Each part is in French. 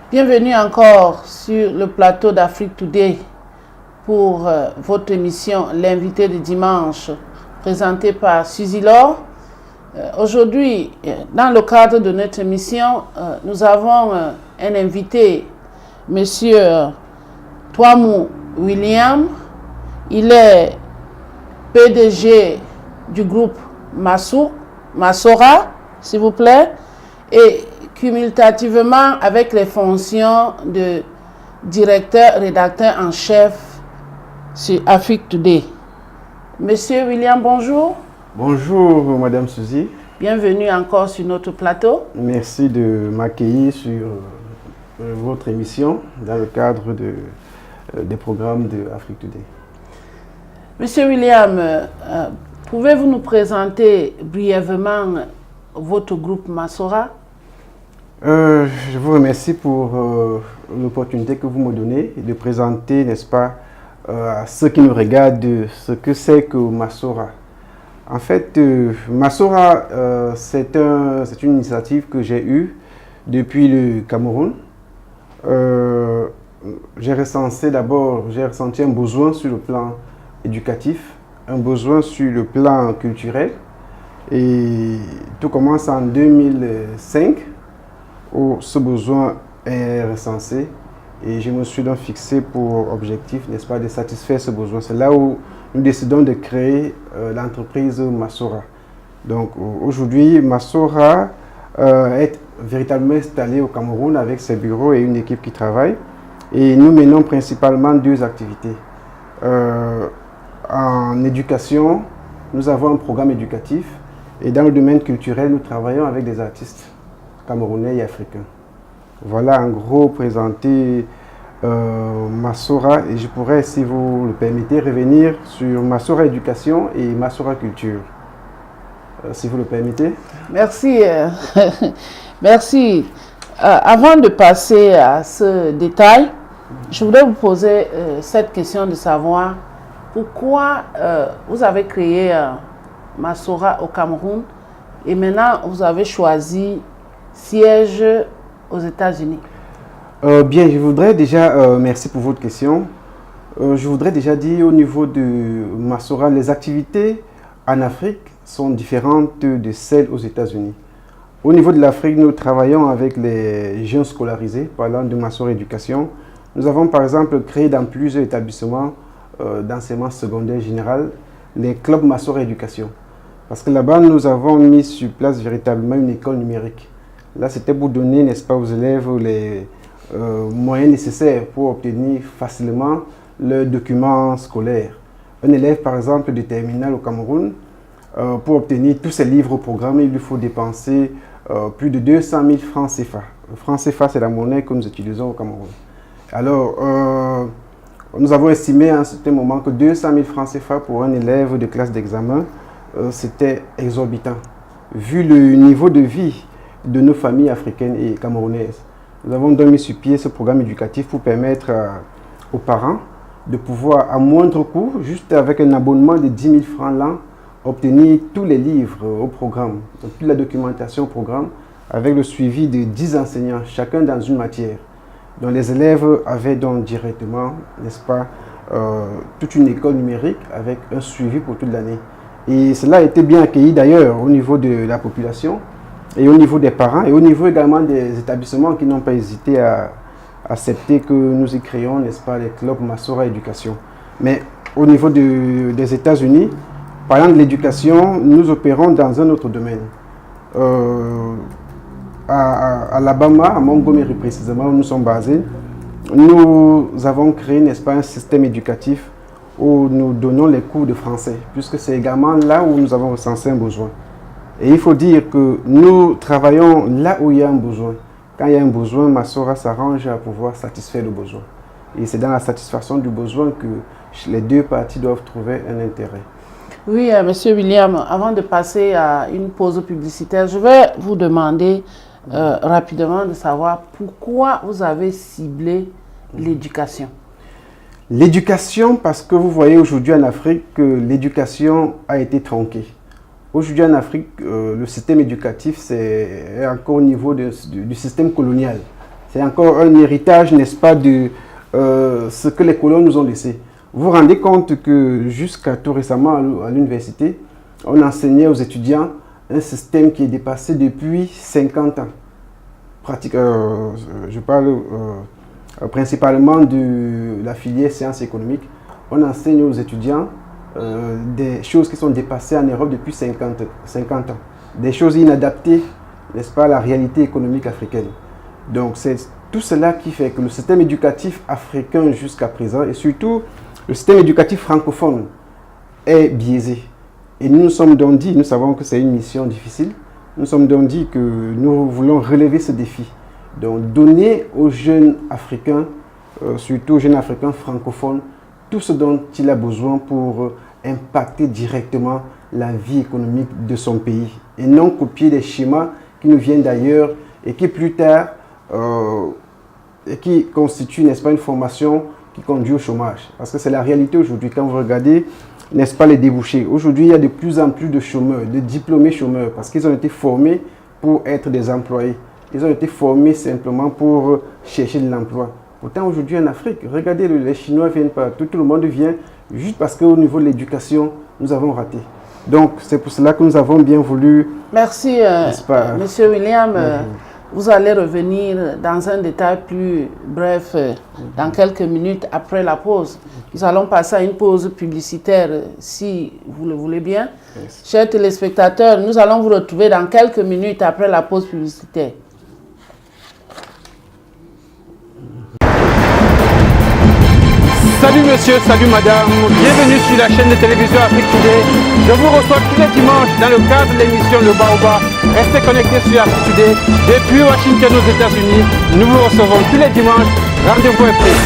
Bienvenue encore sur le plateau d'Afrique Today pour votre émission L'invité de dimanche présentée par Suzy Laure. Aujourd'hui, dans le cadre de notre émission, nous avons un invité, Monsieur Twamou William. Il est PDG du groupe Masora, s'il vous plaît, et cumulativement avec les fonctions de directeur-rédacteur en chef sur Afrique Today. Monsieur William, bonjour. Bonjour, Madame Suzy. Bienvenue encore sur notre plateau. Merci de m'accueillir sur votre émission dans le cadre des programmes de Afrique Today. Monsieur William, pouvez-vous nous présenter brièvement votre groupe Masora? Je vous remercie pour l'opportunité que vous me donnez de présenter, n'est-ce pas, à ceux qui nous regardent, ce que c'est que Masora. En fait, Masora, c'est une initiative que j'ai eue depuis le Cameroun. J'ai ressenti un besoin sur le plan éducatif, un besoin sur le plan culturel. Et tout commence en 2005, où ce besoin est recensé. Et je me suis donc fixé pour objectif, n'est-ce pas, de satisfaire ce besoin. C'est là où nous décidons de créer l'entreprise Masora. Donc aujourd'hui, Masora est véritablement installé au Cameroun avec ses bureaux et une équipe qui travaille. Et nous menons principalement deux activités. En éducation, nous avons un programme éducatif. Et dans le domaine culturel, nous travaillons avec des artistes camerounais et africains. Voilà en gros présenter Masora, et je pourrais, si vous le permettez, revenir sur Masora Éducation et Masora Culture. Si vous le permettez. Merci. Merci. Avant de passer à ce détail, je voudrais vous poser cette question de savoir pourquoi vous avez créé Masora au Cameroun et maintenant vous avez choisi siège aux États-Unis. Bien, je voudrais déjà, merci pour votre question. Je voudrais déjà dire au niveau de Masora, les activités en Afrique sont différentes de celles aux États-Unis. Au niveau de l'Afrique, nous travaillons avec les jeunes scolarisés, parlant de Masora Éducation. Nous avons par exemple créé dans plusieurs établissements d'enseignement secondaire général les clubs Masora Éducation. Parce que là-bas, nous avons mis sur place véritablement une école numérique. Là, c'était pour donner, n'est-ce pas, aux élèves les moyens nécessaires pour obtenir facilement leurs documents scolaires. Un élève, par exemple, de terminale au Cameroun, pour obtenir tous ses livres au programme, il lui faut dépenser plus de 200 000 francs CFA. Le franc CFA, c'est la monnaie que nous utilisons au Cameroun. Alors, nous avons estimé à un certain moment que 200 000 francs CFA pour un élève de classe d'examen, c'était exorbitant, vu le niveau de vie de nos familles africaines et camerounaises. Nous avons donc mis sur pied ce programme éducatif pour permettre aux parents de pouvoir, à moindre coût, juste avec un abonnement de 10 000 francs l'an, obtenir tous les livres au programme, toute la documentation au programme, avec le suivi de 10 enseignants, chacun dans une matière. Donc les élèves avaient donc directement, n'est-ce pas, toute une école numérique avec un suivi pour toute l'année. Et cela a été bien accueilli d'ailleurs au niveau de la population et au niveau des parents et au niveau également des établissements qui n'ont pas hésité à accepter que nous y créons, n'est-ce pas, les clubs Masora Éducation. Mais au niveau des États-Unis, parlant de l'éducation, nous opérons dans un autre domaine. À Alabama, à Montgomery précisément, où nous sommes basés, nous avons créé, n'est-ce pas, un système éducatif où nous donnons les cours de français, puisque c'est également là où nous avons recensé un besoin. Et il faut dire que nous travaillons là où il y a un besoin. Quand il y a un besoin, Masora s'arrange à pouvoir satisfaire le besoin. Et c'est dans la satisfaction du besoin que les deux parties doivent trouver un intérêt. Oui, Monsieur William, avant de passer à une pause publicitaire, je vais vous demander rapidement de savoir pourquoi vous avez ciblé l'éducation. L'éducation, parce que vous voyez aujourd'hui en Afrique que l'éducation a été tronquée. Aujourd'hui en Afrique, le système éducatif, c'est encore au niveau du système colonial. C'est encore un héritage, n'est-ce pas, de ce que les colons nous ont laissé. Vous vous rendez compte que jusqu'à tout récemment à l'université, on enseignait aux étudiants un système qui est dépassé depuis 50 ans. Je parle principalement de la filière sciences économiques. On enseigne aux étudiants des choses qui sont dépassées en Europe depuis 50 ans. Des choses inadaptées, n'est-ce pas, à la réalité économique africaine. Donc c'est tout cela qui fait que le système éducatif africain jusqu'à présent, et surtout le système éducatif francophone, est biaisé. Et nous nous sommes donc dit, nous savons que c'est une mission difficile, nous nous sommes donc dit que nous voulons relever ce défi. Donc donner aux jeunes africains, surtout aux jeunes africains francophones, tout ce dont il a besoin pour impacter directement la vie économique de son pays. Et non copier des schémas qui nous viennent d'ailleurs et qui plus tard et qui constituent, n'est-ce pas, une formation qui conduit au chômage. Parce que c'est la réalité aujourd'hui. Quand vous regardez, n'est-ce pas, les débouchés. Aujourd'hui, il y a de plus en plus de chômeurs, de diplômés chômeurs, parce qu'ils ont été formés pour être des employés. Ils ont été formés simplement pour chercher de l'emploi. Pourtant, aujourd'hui en Afrique, regardez, les Chinois viennent partout, tout le monde vient, juste parce qu'au niveau de l'éducation, nous avons raté. Donc, c'est pour cela que nous avons bien voulu... Merci, Monsieur William. Vous allez revenir dans un détail plus bref dans quelques minutes après la pause. Nous allons passer à une pause publicitaire si vous le voulez bien. Yes. Chers téléspectateurs, nous allons vous retrouver dans quelques minutes après la pause publicitaire. Salut monsieur, salut madame, bienvenue sur la chaîne de télévision Afrique Today. Je vous reçois tous les dimanches dans le cadre de l'émission Le Baobab. Restez connectés sur Afrique Today. Depuis Washington aux États-Unis, nous vous recevons tous les dimanches. Rendez-vous est pris.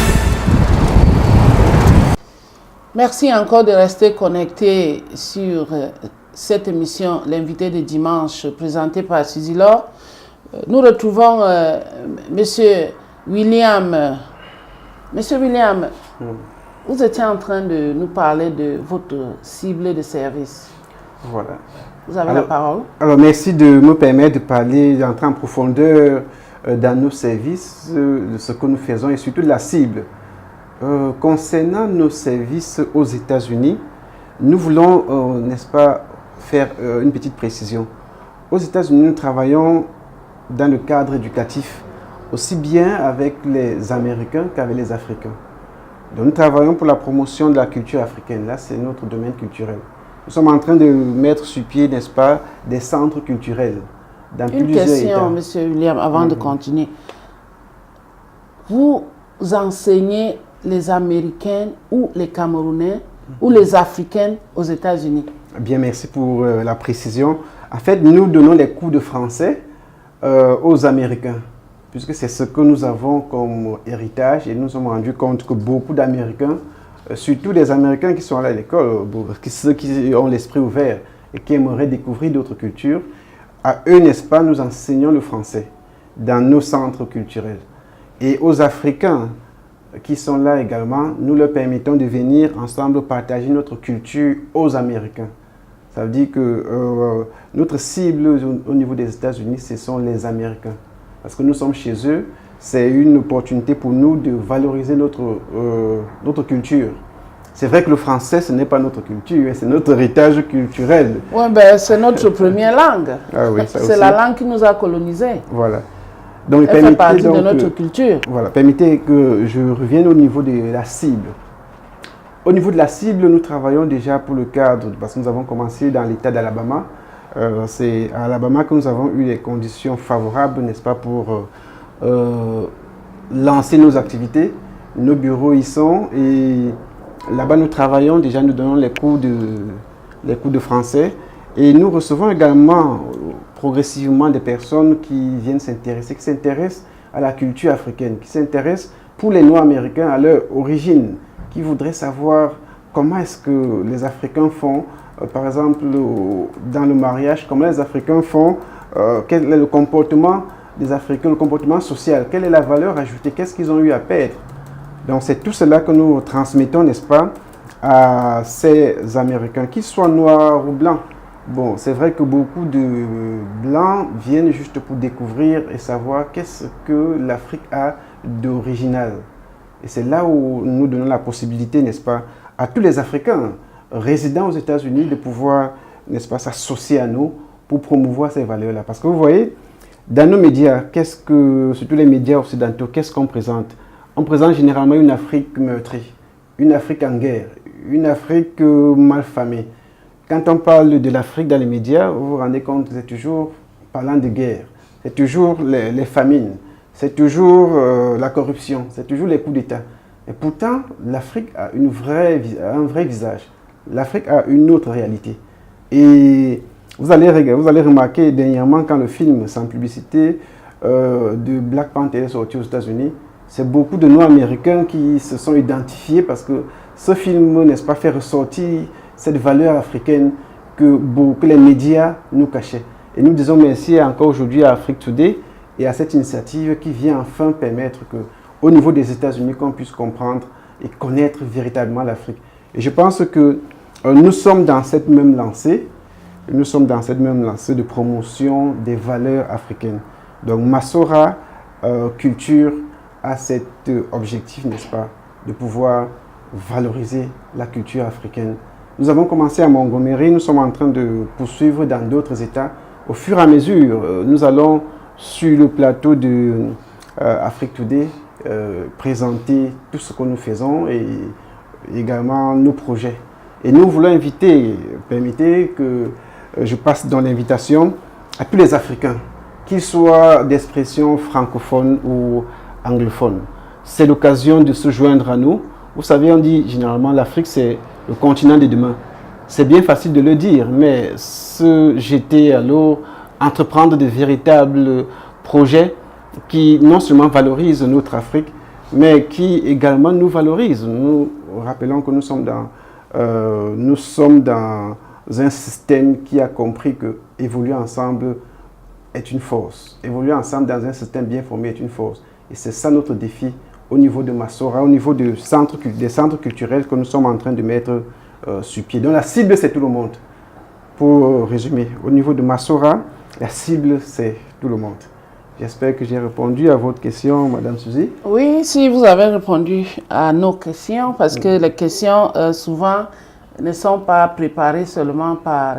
Merci encore de rester connectés sur cette émission, l'invité de dimanche, présentée par Suzy Laure. Nous retrouvons monsieur William. Monsieur William, vous étiez en train de nous parler de votre cible de service. Voilà. Vous avez la parole. Alors, merci de me permettre de parler, d'entrer en profondeur dans nos services, de ce que nous faisons et surtout de la cible. Concernant nos services aux États-Unis, nous voulons, n'est-ce pas, faire une petite précision. Aux États-Unis, nous travaillons dans le cadre éducatif, aussi bien avec les Américains qu'avec les Africains. Donc, nous travaillons pour la promotion de la culture africaine. Là, c'est notre domaine culturel. Nous sommes en train de mettre sur pied, n'est-ce pas, des centres culturels dans plusieurs États. Une question, Monsieur William, avant de continuer. Vous enseignez les Américains ou les Camerounais ou les Africains aux États-Unis? Bien, merci pour la précision. En fait, nous donnons les cours de français aux Américains, puisque c'est ce que nous avons comme héritage et nous nous sommes rendus compte que beaucoup d'Américains, surtout des Américains qui sont allés à l'école, ceux qui ont l'esprit ouvert et qui aimeraient découvrir d'autres cultures, à eux, n'est-ce pas, nous enseignons le français dans nos centres culturels. Et aux Africains qui sont là également, nous leur permettons de venir ensemble partager notre culture aux Américains. Ça veut dire que notre cible au niveau des États-Unis, ce sont les Américains. Parce que nous sommes chez eux, c'est une opportunité pour nous de valoriser notre culture. C'est vrai que le français, ce n'est pas notre culture, c'est notre héritage culturel. Oui, ben, c'est notre première langue. Ah oui, c'est la langue qui nous a colonisés. Voilà. Donc, elle fait partie de notre culture. Voilà, permettez que je revienne au niveau de la cible. Au niveau de la cible, nous travaillons déjà pour le cadre, parce que nous avons commencé dans l'État d'Alabama. C'est à Alabama que nous avons eu les conditions favorables, n'est-ce pas, pour lancer nos activités. Nos bureaux y sont et là-bas nous travaillons, déjà nous donnons les cours de français et nous recevons également progressivement des personnes qui viennent s'intéresser, qui s'intéressent à la culture africaine, qui s'intéressent pour les Noirs américains à leur origine, qui voudraient savoir comment est-ce que les Africains font, par exemple dans le mariage, comment les Africains font, quel est le comportement des Africains, le comportement social, quelle est la valeur ajoutée, qu'est-ce qu'ils ont eu à perdre. Donc c'est tout cela que nous transmettons, n'est-ce pas, à ces Américains, qu'ils soient noirs ou blancs. Bon, c'est vrai que beaucoup de Blancs viennent juste pour découvrir et savoir qu'est-ce que l'Afrique a d'original. Et c'est là où nous donnons la possibilité, n'est-ce pas, à tous les Africains résidant aux États-Unis de pouvoir, n'est-ce pas, s'associer à nous pour promouvoir ces valeurs-là. Parce que vous voyez, dans nos médias, surtout les médias occidentaux, qu'est-ce qu'on présente? On présente généralement une Afrique meurtrie, une Afrique en guerre, une Afrique mal famée. Quand on parle de l'Afrique dans les médias, vous vous rendez compte que c'est toujours parlant de guerre, c'est toujours les famines, c'est toujours la corruption, c'est toujours les coups d'État. Et pourtant, l'Afrique a un vrai visage. L'Afrique a une autre réalité. Et vous allez remarquer dernièrement quand le film sans publicité de Black Panther est sorti aux États-Unis, c'est beaucoup de Noirs américains qui se sont identifiés parce que ce film, n'est-ce pas, fait ressortir cette valeur africaine que les médias nous cachaient. Et nous disons merci encore aujourd'hui à Afrique Today et à cette initiative qui vient enfin permettre qu'au niveau des États-Unis, qu'on puisse comprendre et connaître véritablement l'Afrique. Et je pense que nous sommes dans cette même lancée. Nous sommes dans cette même lancée de promotion des valeurs africaines. Donc Masora Culture a cet objectif, n'est-ce pas, de pouvoir valoriser la culture africaine. Nous avons commencé à Montgomery, nous sommes en train de poursuivre dans d'autres États. Au fur et à mesure, nous allons sur le plateau de Afrique Today présenter tout ce que nous faisons et également nos projets. Et nous voulons inviter, permettez que je passe dans l'invitation à tous les Africains, qu'ils soient d'expression francophone ou anglophone. C'est l'occasion de se joindre à nous. Vous savez, on dit généralement l'Afrique c'est le continent de demain. C'est bien facile de le dire, mais se jeter à l'eau, entreprendre de véritables projets qui non seulement valorisent notre Afrique, mais qui également nous valorisent. Nous rappelons que nous sommes dans un système qui a compris que évoluer ensemble est une force. Évoluer ensemble dans un système bien formé est une force. Et c'est ça notre défi au niveau de Masora, au niveau des centres culturels que nous sommes en train de mettre sur pied. Donc la cible, c'est tout le monde. Pour résumer, au niveau de Masora, la cible, c'est tout le monde. J'espère que j'ai répondu à votre question, Madame Suzy. Oui, si vous avez répondu à nos questions, parce que les questions, souvent, ne sont pas préparées seulement par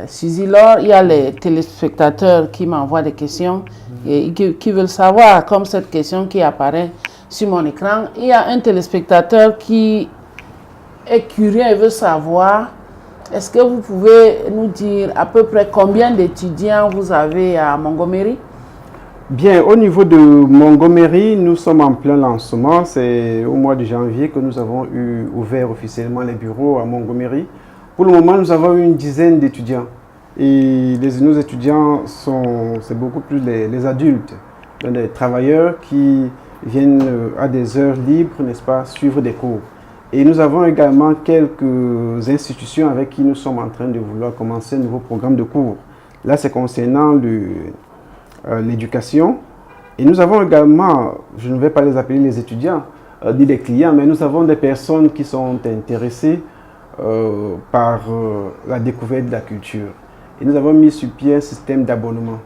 Suzy Laure. Il y a les téléspectateurs qui m'envoient des questions et qui veulent savoir, comme cette question qui apparaît sur mon écran. Il y a un téléspectateur qui est curieux et veut savoir, est-ce que vous pouvez nous dire à peu près combien d'étudiants vous avez à Montgomery? Bien, au niveau de Montgomery, nous sommes en plein lancement. C'est au mois de janvier que nous avons ouvert officiellement les bureaux à Montgomery. Pour le moment, nous avons une dizaine d'étudiants. Et nos étudiants c'est beaucoup plus les adultes, les travailleurs qui viennent à des heures libres, n'est-ce pas, suivre des cours. Et nous avons également quelques institutions avec qui nous sommes en train de vouloir commencer un nouveau programme de cours. Là, c'est concernant l'éducation. Et nous avons également, je ne vais pas les appeler les étudiants, ni les clients, mais nous avons des personnes qui sont intéressées par la découverte de la culture. Et nous avons mis sur pied un système d'abonnement.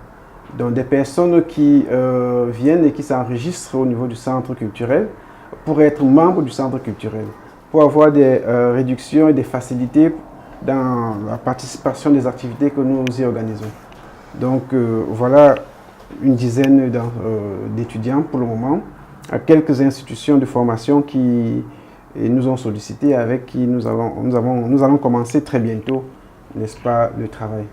Donc des personnes qui viennent et qui s'enregistrent au niveau du centre culturel pour être membres du centre culturel, pour avoir des réductions et des facilités dans la participation des activités que nous y organisons. Donc voilà une dizaine d'étudiants pour le moment, à quelques institutions de formation qui nous ont sollicité, avec qui nous allons commencer très bientôt, n'est-ce pas, le travail.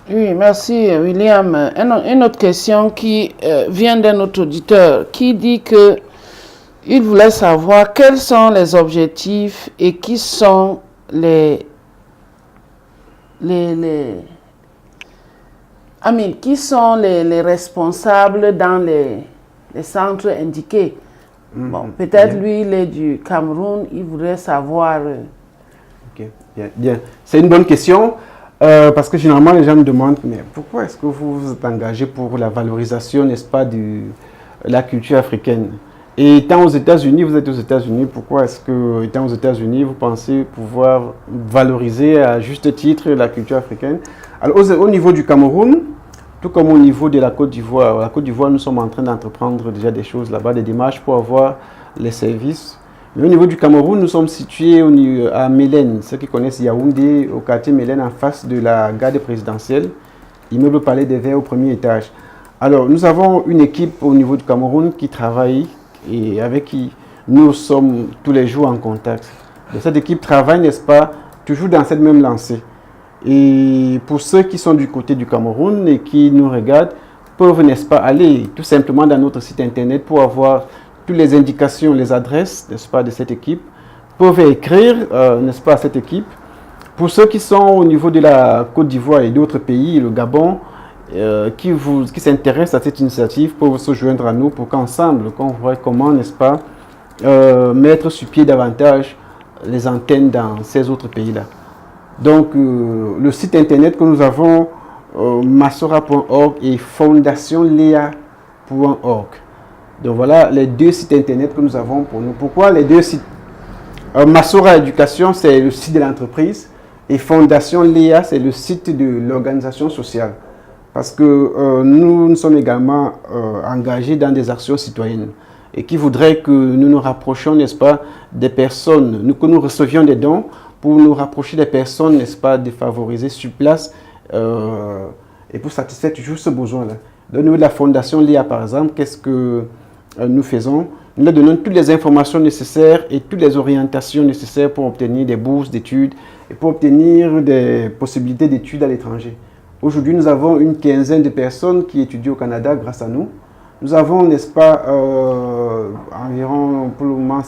Oui, merci William. Une autre question qui vient d'un autre auditeur qui dit que il voulait savoir quels sont les objectifs et qui sont qui sont les responsables dans les centres indiqués. Bon, peut-être lui, il est du Cameroun, il voudrait savoir. Ok, bien. C'est une bonne question. Parce que généralement les gens me demandent, mais pourquoi est-ce que vous vous êtes engagé pour la valorisation, n'est-ce pas, de la culture africaine? Et étant aux États-Unis, vous êtes aux États-Unis, pourquoi est-ce que, étant aux États-Unis, vous pensez pouvoir valoriser à juste titre la culture africaine? Alors, au niveau du Cameroun, tout comme au niveau de la Côte d'Ivoire, nous sommes en train d'entreprendre déjà des choses là-bas, des démarches pour avoir les services. Mais au niveau du Cameroun, nous sommes situés à Mélène, ceux qui connaissent Yaoundé, au quartier Mélène, en face de la garde présidentielle, immeuble Palais des Verts au premier étage. Alors, nous avons une équipe au niveau du Cameroun qui travaille et avec qui nous sommes tous les jours en contact. Donc, cette équipe travaille, n'est-ce pas, toujours dans cette même lancée. Et pour ceux qui sont du côté du Cameroun et qui nous regardent, peuvent, n'est-ce pas, aller tout simplement dans notre site internet pour avoir toutes les indications, les adresses, n'est-ce pas, de cette équipe, peuvent écrire, n'est-ce pas, à cette équipe. Pour ceux qui sont au niveau de la Côte d'Ivoire et d'autres pays, le Gabon, qui s'intéressent à cette initiative, peuvent se joindre à nous pour qu'ensemble, qu'on voit comment, n'est-ce pas, mettre sur pied davantage les antennes dans ces autres pays-là. Donc, le site internet que nous avons, masora.org et fondationlea.org. Donc voilà les deux sites internet que nous avons pour nous. Pourquoi les deux sites? Masora Éducation, c'est le site de l'entreprise, et Fondation Léa, c'est le site de l'organisation sociale. Parce que nous sommes également engagés dans des actions citoyennes et qui voudraient que nous nous rapprochions, n'est-ce pas, des personnes, que nous recevions des dons pour nous rapprocher des personnes, n'est-ce pas, défavorisées sur place et pour satisfaire toujours ce besoin-là. Au niveau de la Fondation Léa, par exemple, qu'est-ce que nous faisons? Nous leur donnons toutes les informations nécessaires et toutes les orientations nécessaires pour obtenir des bourses d'études et pour obtenir des possibilités d'études à l'étranger. Aujourd'hui, nous avons une quinzaine de personnes qui étudient au Canada grâce à nous. Nous avons, n'est-ce pas, environ pour le moment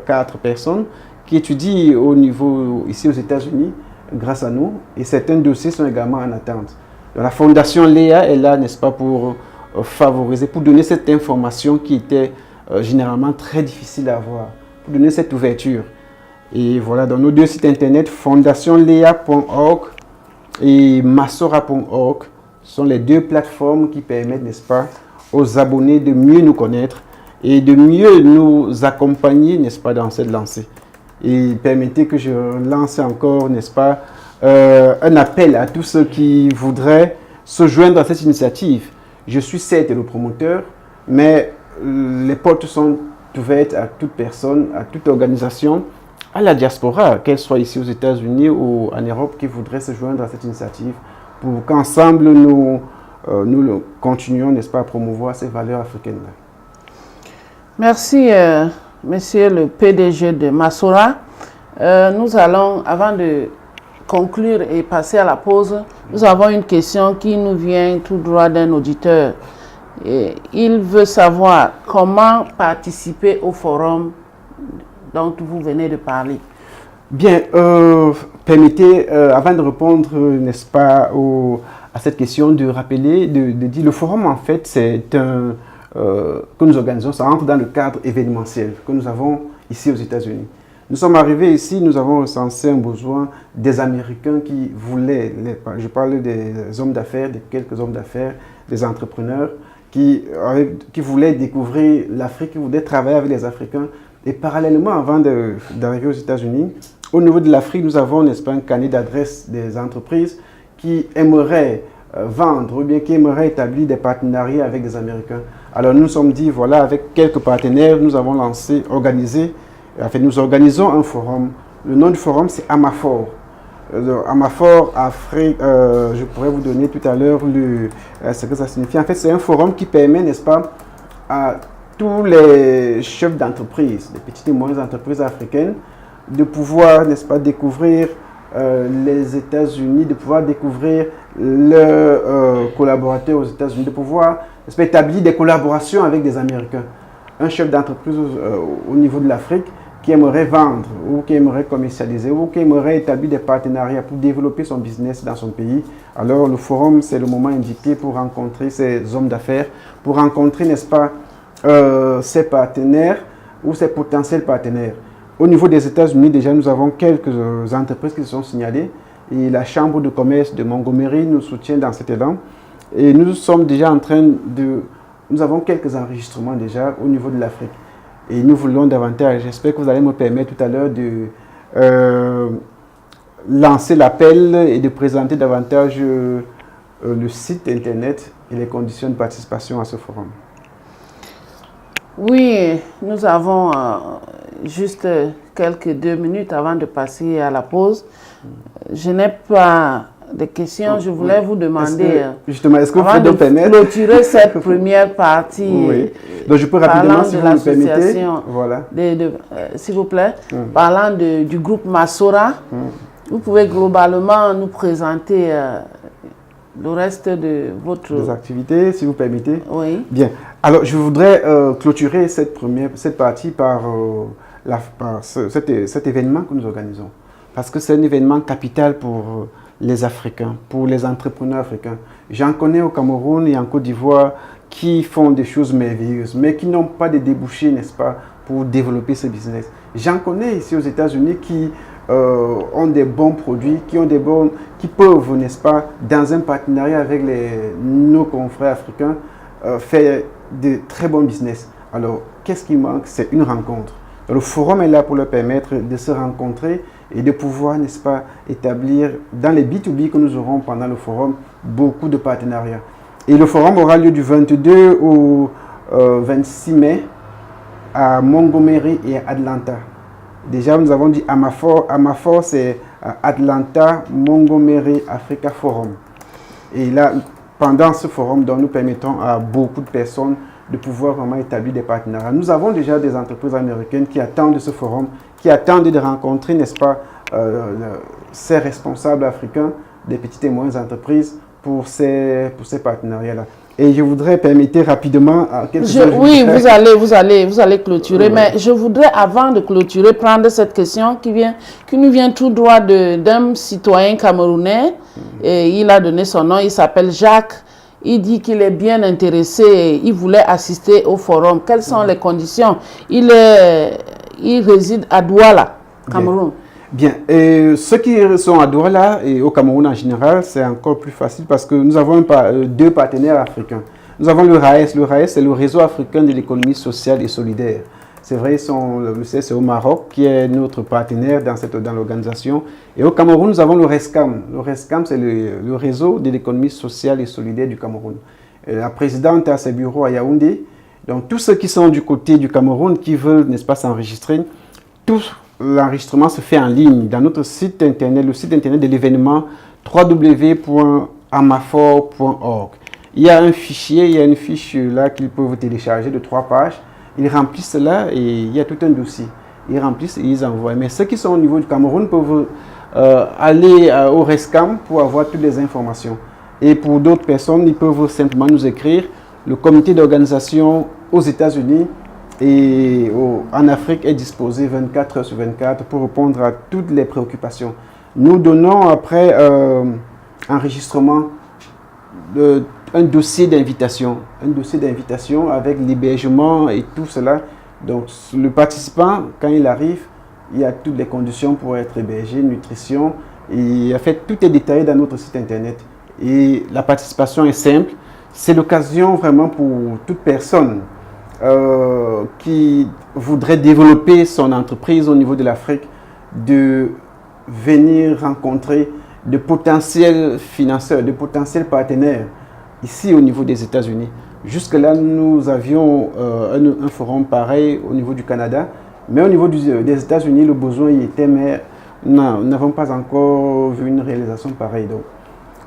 4 personnes qui étudient au niveau ici aux États-Unis grâce à nous. Et certains dossiers sont également en attente. Donc, la Fondation Léa est là, n'est-ce pas, pour favoriser, pour donner cette information qui était généralement très difficile à avoir, pour donner cette ouverture. Et voilà, dans nos deux sites internet, fondationlea.org et masora.org sont les deux plateformes qui permettent, n'est-ce pas, aux abonnés de mieux nous connaître et de mieux nous accompagner, n'est-ce pas, dans cette lancée. Et permettez que je lance encore, n'est-ce pas, un appel à tous ceux qui voudraient se joindre à cette initiative. Je suis certes le promoteur, mais les portes sont ouvertes à toute personne, à toute organisation, à la diaspora, qu'elle soit ici aux États-Unis ou en Europe, qui voudrait se joindre à cette initiative pour qu'ensemble nous continuions, n'est-ce pas, à promouvoir ces valeurs africaines-là. Merci, monsieur le PDG de Masora. Nous allons, avant de conclure et passer à la pause, nous avons une question qui nous vient tout droit d'un auditeur. Et il veut savoir comment participer au forum dont vous venez de parler. Bien, permettez, avant de répondre, n'est-ce pas, à cette question, de rappeler, de dire, le forum, en fait, c'est un que nous organisons, ça entre dans le cadre événementiel que nous avons ici aux États-Unis. Nous sommes arrivés ici, nous avons recensé un besoin des Américains qui voulaient, je parle des hommes d'affaires, de quelques hommes d'affaires, des entrepreneurs, qui voulaient découvrir l'Afrique, qui voulaient travailler avec les Africains. Et parallèlement, avant d'arriver aux États-Unis, au niveau de l'Afrique, nous avons, n'est-ce pas, un carnet d'adresses des entreprises qui aimeraient vendre ou bien qui aimeraient établir des partenariats avec des Américains. Alors nous nous sommes dit, voilà, avec quelques partenaires, nous avons nous organisons un forum. Le nom du forum, c'est Amafor. Amafor Afrique, je pourrais vous donner tout à l'heure ce que ça signifie. En fait, c'est un forum qui permet, n'est-ce pas, à tous les chefs d'entreprise, des petites et moyennes entreprises africaines, de pouvoir, n'est-ce pas, découvrir les États-Unis, de pouvoir découvrir leurs collaborateurs aux États-Unis, de pouvoir, n'est-ce pas, établir des collaborations avec des Américains. Un chef d'entreprise au niveau de l'Afrique qui aimerait vendre ou qui aimerait commercialiser ou qui aimerait établir des partenariats pour développer son business dans son pays. Alors le forum, c'est le moment indiqué pour rencontrer ces hommes d'affaires, pour rencontrer, n'est-ce pas, ses partenaires ou ses potentiels partenaires. Au niveau des États-Unis, déjà, nous avons quelques entreprises qui se sont signalées et la Chambre de commerce de Montgomery nous soutient dans cet élan. Et nous sommes déjà en train nous avons quelques enregistrements déjà au niveau de l'Afrique. Et nous voulons davantage. J'espère que vous allez me permettre tout à l'heure de lancer l'appel et de présenter davantage le site internet et les conditions de participation à ce forum. Oui, nous avons juste quelques 2 minutes avant de passer à la pause. Je n'ai pas de questions. Je voulais vous demander, justement, est-ce que vous avant pouvez de permettre clôturer cette première partie, oui. Donc je peux rapidement, si vous me permettez, voilà. S'il vous plaît, parlant du groupe Masora, vous pouvez globalement nous présenter le reste de votre... activités, si vous permettez. Oui. Bien. Alors, je voudrais clôturer cette partie par, cet événement que nous organisons. Parce que c'est un événement capital pour les Africains, pour les entrepreneurs africains. J'en connais au Cameroun et en Côte d'Ivoire qui font des choses merveilleuses, mais qui n'ont pas de débouchés, n'est-ce pas, pour développer ce business. J'en connais ici aux États-Unis qui ont des bons produits, qui peuvent, n'est-ce pas, dans un partenariat avec nos confrères africains, faire de très bons business. Alors, qu'est-ce qui manque? C'est une rencontre. Le forum est là pour leur permettre de se rencontrer et de pouvoir, n'est-ce pas, établir dans les B2B que nous aurons pendant le forum beaucoup de partenariats. Et le forum aura lieu du 22 au 26 mai à Montgomery et à Atlanta. Déjà, nous avons dit Amafor. Amafor, c'est Atlanta, Montgomery, Africa Forum. Et là, pendant ce forum, donc, nous permettons à beaucoup de personnes de pouvoir vraiment établir des partenariats. Nous avons déjà des entreprises américaines qui attendent ce forum, qui attendent de rencontrer, n'est-ce pas, ces responsables africains des petites et moyennes entreprises pour ces partenariats-là. Et je voudrais permettre rapidement à quelque chose. Oui, vous allez clôturer, mais je voudrais, avant de clôturer, prendre cette question qui nous vient tout droit d'un citoyen camerounais. Et il a donné son nom, il s'appelle Jacques. Il dit qu'il est bien intéressé, il voulait assister au forum. Quelles sont les conditions? Il réside à Douala, Cameroun. Bien, ceux qui sont à Douala et au Cameroun en général, c'est encore plus facile parce que nous avons deux partenaires africains. Nous avons le RAES. Le RAES, c'est le Réseau africain de l'économie sociale et solidaire. C'est vrai, le siège c'est au Maroc qui est notre partenaire dans l'organisation. Et au Cameroun, nous avons le RESCAM. Le RESCAM, c'est le Réseau de l'économie sociale et solidaire du Cameroun. La présidente a ses bureaux à Yaoundé. Donc, tous ceux qui sont du côté du Cameroun, qui veulent, n'est-ce pas, s'enregistrer, tout l'enregistrement se fait en ligne dans notre site internet, le site internet de l'événement www.amafor.org. Il y a un fichier, il y a une fiche là qu'ils peuvent télécharger de 3 pages. Ils remplissent cela et il y a tout un dossier. Ils remplissent et ils envoient. Mais ceux qui sont au niveau du Cameroun peuvent aller au RESCAM pour avoir toutes les informations. Et pour d'autres personnes, ils peuvent simplement nous écrire. Le comité d'organisation aux États-Unis et en Afrique est disposé 24 heures sur 24 pour répondre à toutes les préoccupations. Nous donnons après enregistrement un dossier d'invitation avec l'hébergement et tout cela. Donc le participant, quand il arrive, il y a toutes les conditions pour être hébergé, nutrition, et en fait tout est détaillé dans notre site internet. Et la participation est simple. C'est l'occasion vraiment pour toute personne qui voudrait développer son entreprise au niveau de l'Afrique de venir rencontrer de potentiels financeurs, de potentiels partenaires ici au niveau des États-Unis. Jusque-là, nous avions un forum pareil au niveau du Canada, mais au niveau des États-Unis, le besoin y était, mais nous n'avons pas encore vu une réalisation pareille. Donc,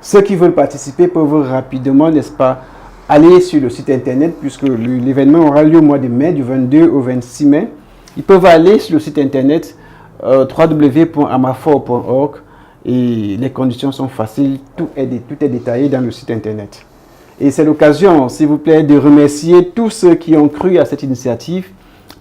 ceux qui veulent participer peuvent rapidement, n'est-ce pas, aller sur le site internet, puisque l'événement aura lieu au mois de mai, du 22 au 26 mai. Ils peuvent aller sur le site internet www.amafor.org et les conditions sont faciles, tout est détaillé dans le site internet. Et c'est l'occasion, s'il vous plaît, de remercier tous ceux qui ont cru à cette initiative,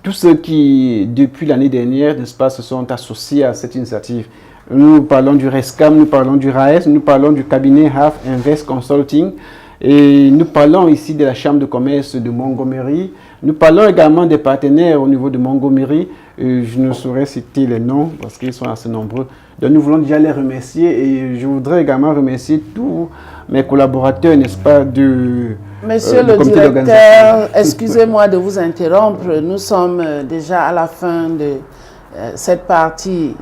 tous ceux qui, depuis l'année dernière, n'est-ce pas, se sont associés à cette initiative. Nous parlons du RESCAM, nous parlons du RAES, nous parlons du cabinet Half Invest Consulting, et nous parlons ici de la Chambre de commerce de Montgomery. Nous parlons également des partenaires au niveau de Montgomery. Je ne saurais citer les noms parce qu'ils sont assez nombreux. Donc nous voulons déjà les remercier et je voudrais également remercier tous mes collaborateurs, n'est-ce pas, Monsieur le directeur, excusez-moi de vous interrompre. Nous sommes déjà à la fin de cette partie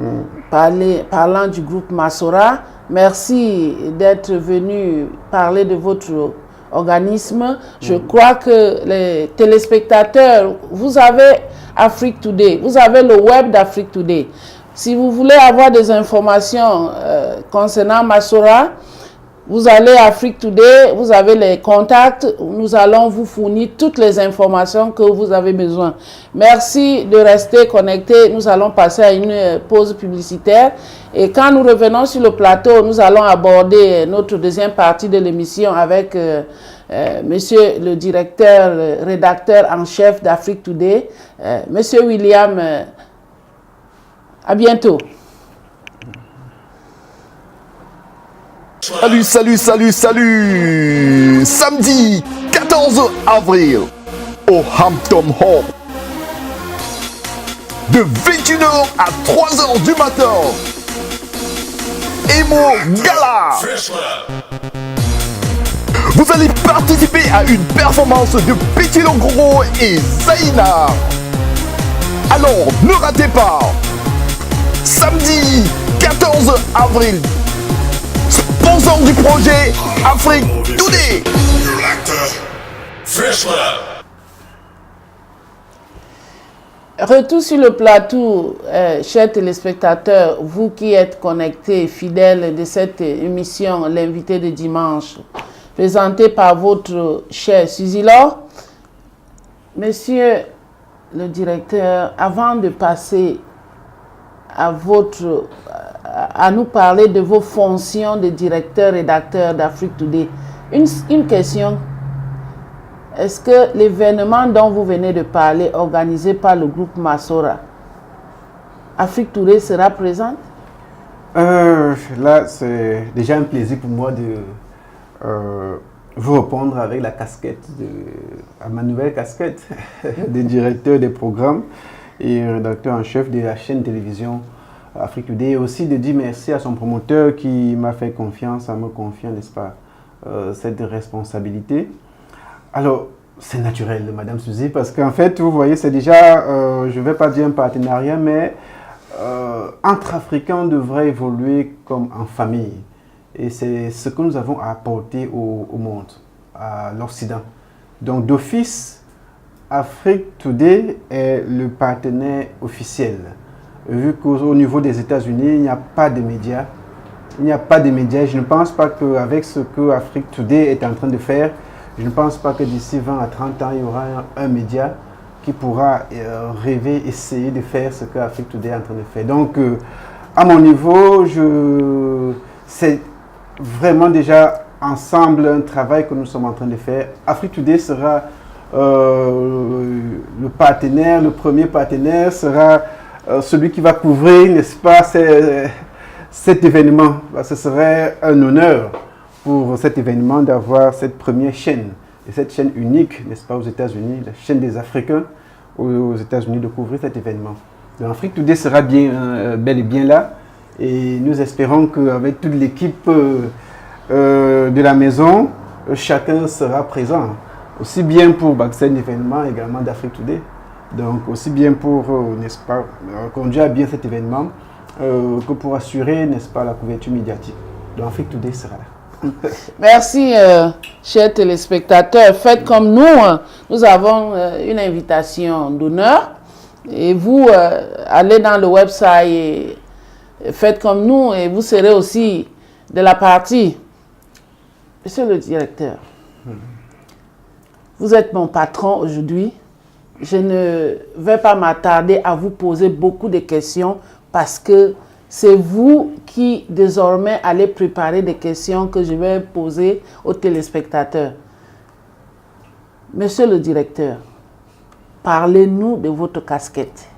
parlant du groupe Masora. Merci d'être venu parler de votre organisme. Je crois que les téléspectateurs, vous avez Afrique Today, vous avez le web d'Afrique Today. Si vous voulez avoir des informations concernant Masora, vous allez à Afrique Today, vous avez les contacts, nous allons vous fournir toutes les informations que vous avez besoin. Merci de rester connectés, nous allons passer à une pause publicitaire et quand nous revenons sur le plateau, nous allons aborder notre deuxième partie de l'émission avec monsieur le directeur, rédacteur en chef d'Afrique Today, monsieur William. À bientôt. Salut, salut, salut, salut! Samedi 14 avril au Hampton Hall. De 21h à 3h du matin. Emo Gala. Vous allez participer à une performance de Petit Longoro et Zaina. Alors, ne ratez pas. Samedi 14 avril. Sponsor du projet Afrique Today. Retour sur le plateau, chers téléspectateurs, vous qui êtes connectés, fidèles de cette émission, l'invité de dimanche, présentée par votre cher Suzy Laure. Monsieur le directeur, avant de passer à nous parler de vos fonctions de directeur-rédacteur d'Afrique Today. Une question. Est-ce que l'événement dont vous venez de parler, organisé par le groupe Masora, Afrique Today sera présente? Là, c'est déjà un plaisir pour moi de vous répondre avec la casquette, à ma nouvelle casquette de directeur des programmes et rédacteur en chef de la chaîne télévision Afrique Today, et aussi de dire merci à son promoteur qui m'a fait confiance, à me confier, n'est-ce pas, cette responsabilité. Alors, c'est naturel, Madame Suzy, parce qu'en fait, vous voyez, c'est déjà, je ne vais pas dire un partenariat, mais entre Africains, on devrait évoluer comme en famille. Et c'est ce que nous avons à apporter au monde, à l'Occident. Donc, d'office, Afrique Today est le partenaire officiel. Vu qu'au niveau des États-Unis, il n'y a pas de médias. Il n'y a pas de médias. Je ne pense pas qu'avec ce que Afrique Today est en train de faire, je ne pense pas que d'ici 20 à 30 ans, il y aura un média qui pourra rêver, essayer de faire ce que Afrique Today est en train de faire. Donc, à mon niveau, c'est vraiment déjà ensemble un travail que nous sommes en train de faire. Afrique Today sera le partenaire, le premier partenaire sera celui qui va couvrir, n'est-ce pas, cet événement. Ce serait un honneur pour cet événement d'avoir cette première chaîne, et cette chaîne unique, n'est-ce pas, aux États-Unis, la chaîne des Africains aux États-Unis, de couvrir cet événement. L'Afrique Today sera bel et bien là, et nous espérons qu'avec toute l'équipe de la maison, chacun sera présent, aussi bien pour cet événement également d'Afrique Today. Donc aussi bien pour, n'est-ce pas, conduire à bien cet événement que pour assurer, n'est-ce pas, la couverture médiatique. Donc Afrique Today sera là. Merci, chers téléspectateurs. Faites comme nous, nous avons une invitation d'honneur. Et vous, allez dans le website et faites comme nous et vous serez aussi de la partie. Monsieur le directeur, vous êtes mon patron aujourd'hui. Je ne vais pas m'attarder à vous poser beaucoup de questions parce que c'est vous qui désormais allez préparer des questions que je vais poser aux téléspectateurs. Monsieur le directeur, parlez-nous de votre casquette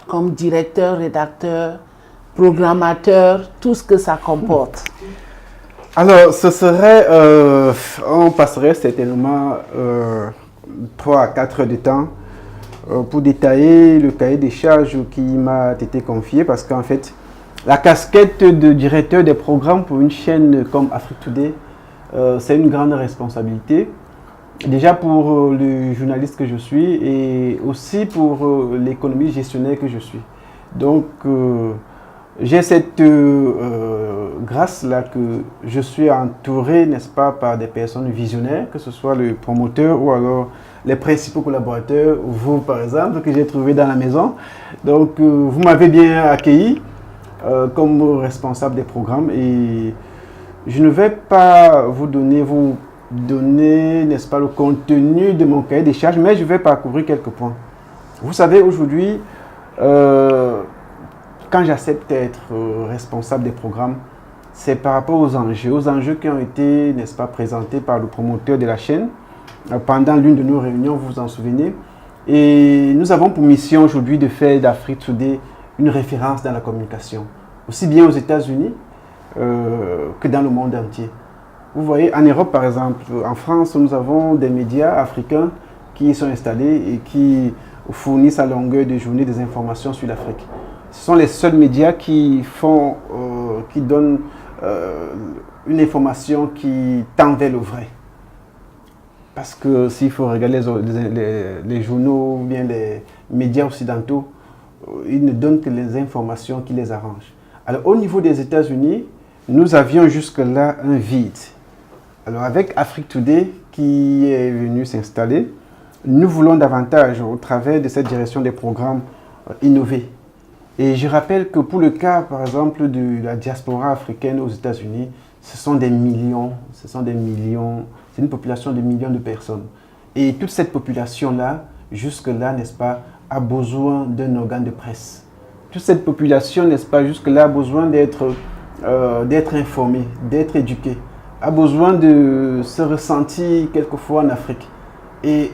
comme directeur, rédacteur, programmateur, tout ce que ça comporte. Alors, ce serait, on passerait certainement 3 à 4 heures de temps pour détailler le cahier des charges qui m'a été confié, parce qu'en fait, la casquette de directeur des programmes pour une chaîne comme Afrique Today, c'est une grande responsabilité. Déjà pour le journaliste que je suis et aussi pour l'économie gestionnaire que je suis. Donc, j'ai cette grâce-là que je suis entouré, n'est-ce pas, par des personnes visionnaires, que ce soit le promoteur ou alors les principaux collaborateurs, vous par exemple, que j'ai trouvé dans la maison. Donc, vous m'avez bien accueilli comme responsable des programmes et je ne vais pas vous donner, n'est-ce pas, le contenu de mon cahier des charges, mais je vais parcourir quelques points. Vous savez, aujourd'hui, quand j'accepte d'être responsable des programmes, c'est par rapport aux enjeux qui ont été, n'est-ce pas, présentés par le promoteur de la chaîne pendant l'une de nos réunions, vous vous en souvenez. Et nous avons pour mission aujourd'hui de faire d'Afrique Today une référence dans la communication, aussi bien aux États-Unis que dans le monde entier. Vous voyez, en Europe par exemple, en France, nous avons des médias africains qui y sont installés et qui fournissent à longueur de journée des informations sur l'Afrique. Ce sont les seuls médias qui donnent une information qui tend vers le vrai. Parce que s'il faut regarder les journaux ou bien les médias occidentaux, ils ne donnent que les informations qui les arrangent. Alors au niveau des États-Unis, nous avions jusque-là un vide. Alors avec Afrique Today qui est venu s'installer, nous voulons davantage, au travers de cette direction des programmes, innover. Et je rappelle que pour le cas, par exemple, de la diaspora africaine aux États-Unis, ce sont des millions, c'est une population de millions de personnes. Et toute cette population-là, jusque-là, n'est-ce pas, a besoin d'un organe de presse. Toute cette population, n'est-ce pas, jusque-là, a besoin d'être informée, d'être éduquée, a besoin de se ressentir quelquefois en Afrique. Et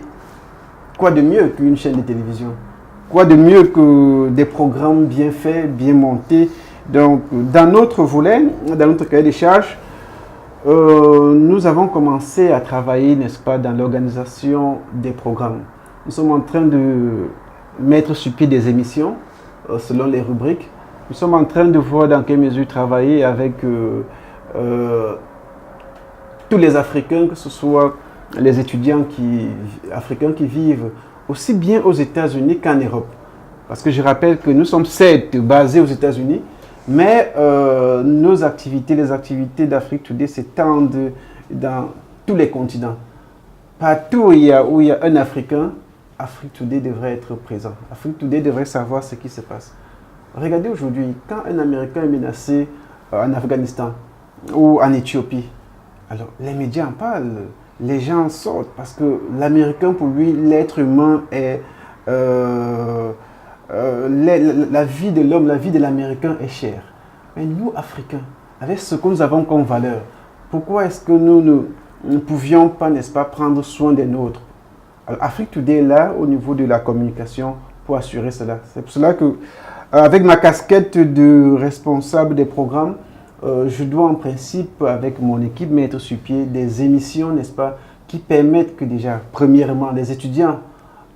quoi de mieux qu'une chaîne de télévision? Quoi de mieux que des programmes bien faits, bien montés? Donc, dans notre volet, dans notre cahier des charges, nous avons commencé à travailler, n'est-ce pas, dans l'organisation des programmes. Nous sommes en train de mettre sur pied des émissions selon les rubriques. Nous sommes en train de voir dans quelle mesure travailler avec tous les Africains, que ce soit les étudiants africains qui vivent aussi bien aux États-Unis qu'en Europe. Parce que je rappelle que nous sommes certes basés aux États-Unis, mais nos activités, les activités d'Afrique Today s'étendent dans tous les continents. Partout où il y a un Africain, Afrique Today devrait être présent. Afrique Today devrait savoir ce qui se passe. Regardez aujourd'hui, quand un Américain est menacé en Afghanistan ou en Éthiopie, alors les médias en parlent. Les gens sortent parce que l'Américain, pour lui, l'être humain est... la vie de l'homme, la vie de l'Américain est chère. Mais nous, Africains, avec ce que nous avons comme valeur, pourquoi est-ce que nous ne pouvions pas, n'est-ce pas, prendre soin des nôtres? Alors, Afrique Today est là, au niveau de la communication, pour assurer cela. C'est pour cela que, avec ma casquette de responsable des programmes, je dois en principe, avec mon équipe, mettre sur pied des émissions, n'est-ce pas, qui permettent que déjà, premièrement, les étudiants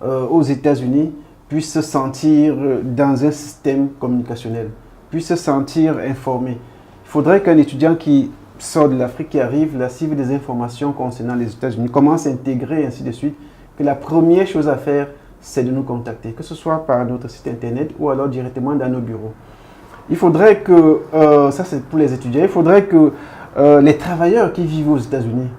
aux États-Unis puissent se sentir dans un système communicationnel, puissent se sentir informés. Il faudrait qu'un étudiant qui sort de l'Afrique, qui arrive, là, s'il veut des informations concernant les États-Unis, commence à intégrer, ainsi de suite, que la première chose à faire, c'est de nous contacter, que ce soit par notre site internet ou alors directement dans nos bureaux. Il faudrait que, ça c'est pour les étudiants, il faudrait que les travailleurs qui vivent aux États-Unis,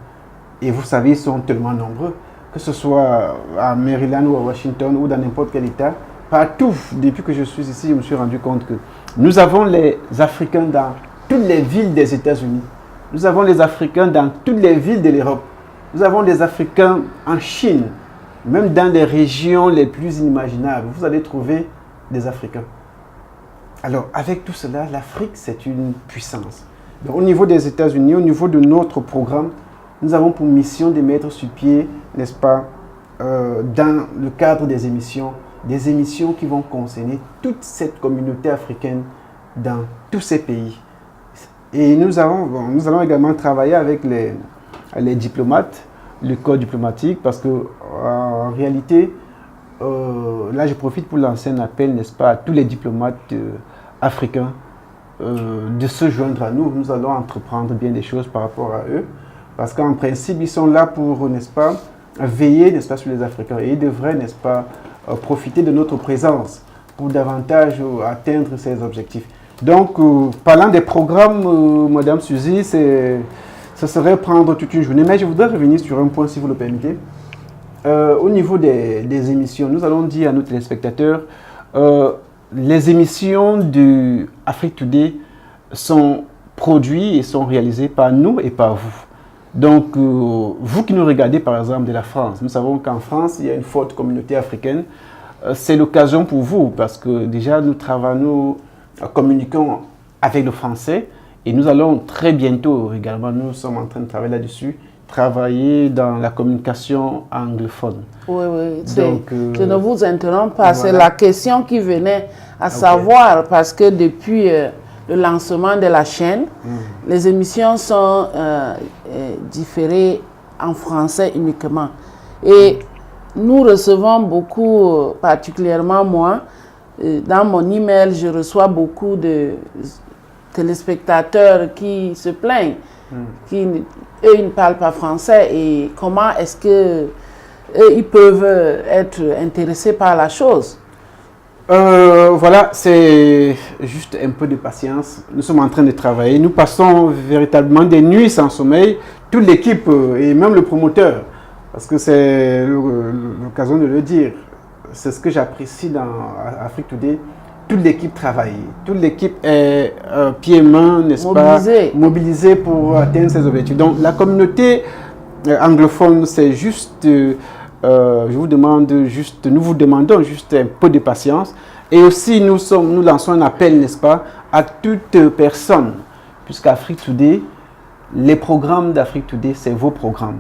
et vous savez, ils sont tellement nombreux, que ce soit à Maryland ou à Washington ou dans n'importe quel État, partout, depuis que je suis ici, je me suis rendu compte que nous avons les Africains dans toutes les villes des États-Unis. Nous avons les Africains dans toutes les villes de l'Europe. Nous avons des Africains en Chine, même dans les régions les plus inimaginables. Vous allez trouver des Africains. Alors, avec tout cela, l'Afrique, c'est une puissance. Donc, au niveau des États-Unis, au niveau de notre programme, nous avons pour mission de mettre sur pied, n'est-ce pas, dans le cadre des émissions qui vont concerner toute cette communauté africaine dans tous ces pays. Et nous allons également travailler avec les diplomates, le corps diplomatique, parce que en réalité, là je profite pour lancer un appel, n'est-ce pas, à tous les diplomates africains de se joindre à nous. Nous allons entreprendre bien des choses par rapport à eux, parce qu'en principe, ils sont là pour, n'est-ce pas, veiller, n'est-ce pas, sur les Africains. Et ils devraient, n'est-ce pas, profiter de notre présence pour davantage atteindre ces objectifs. Donc, parlant des programmes, Madame Suzy, ça serait prendre toute une journée. Mais je voudrais revenir sur un point, si vous le permettez. Au niveau des émissions, nous allons dire à nos téléspectateurs, les émissions de Afrique Today sont produites et sont réalisées par nous et par vous. Donc, vous qui nous regardez par exemple de la France, nous savons qu'en France, il y a une forte communauté africaine. C'est l'occasion pour vous parce que déjà nous travaillons, communiquons avec le français et nous allons très bientôt également, nous sommes en train de travailler là-dessus, travailler dans la communication anglophone. Oui, Donc, je ne vous interromps pas, voilà. c'est la question qui venait à savoir parce que depuis le lancement de la chaîne, les émissions sont différées en français uniquement. Et nous recevons beaucoup, particulièrement moi, dans mon email, je reçois beaucoup de téléspectateurs qui se plaignent, eux, ils ne parlent pas français et comment est-ce que eux, ils peuvent être intéressés par la chose. Voilà, c'est juste un peu de patience. Nous sommes en train de travailler. Nous passons véritablement des nuits sans sommeil, toute l'équipe et même le promoteur, parce que c'est l'occasion de le dire. C'est ce que j'apprécie dans Afrique Today. Toute l'équipe travaille. Toute l'équipe est pieds et mains, n'est-ce pas, mobilisée pour atteindre ses objectifs. Donc la communauté anglophone, c'est juste... nous vous demandons juste un peu de patience. Et aussi, nous lançons un appel, n'est-ce pas, à toute personne, puisqu'Afrique Today, les programmes d'Afrique Today, c'est vos programmes.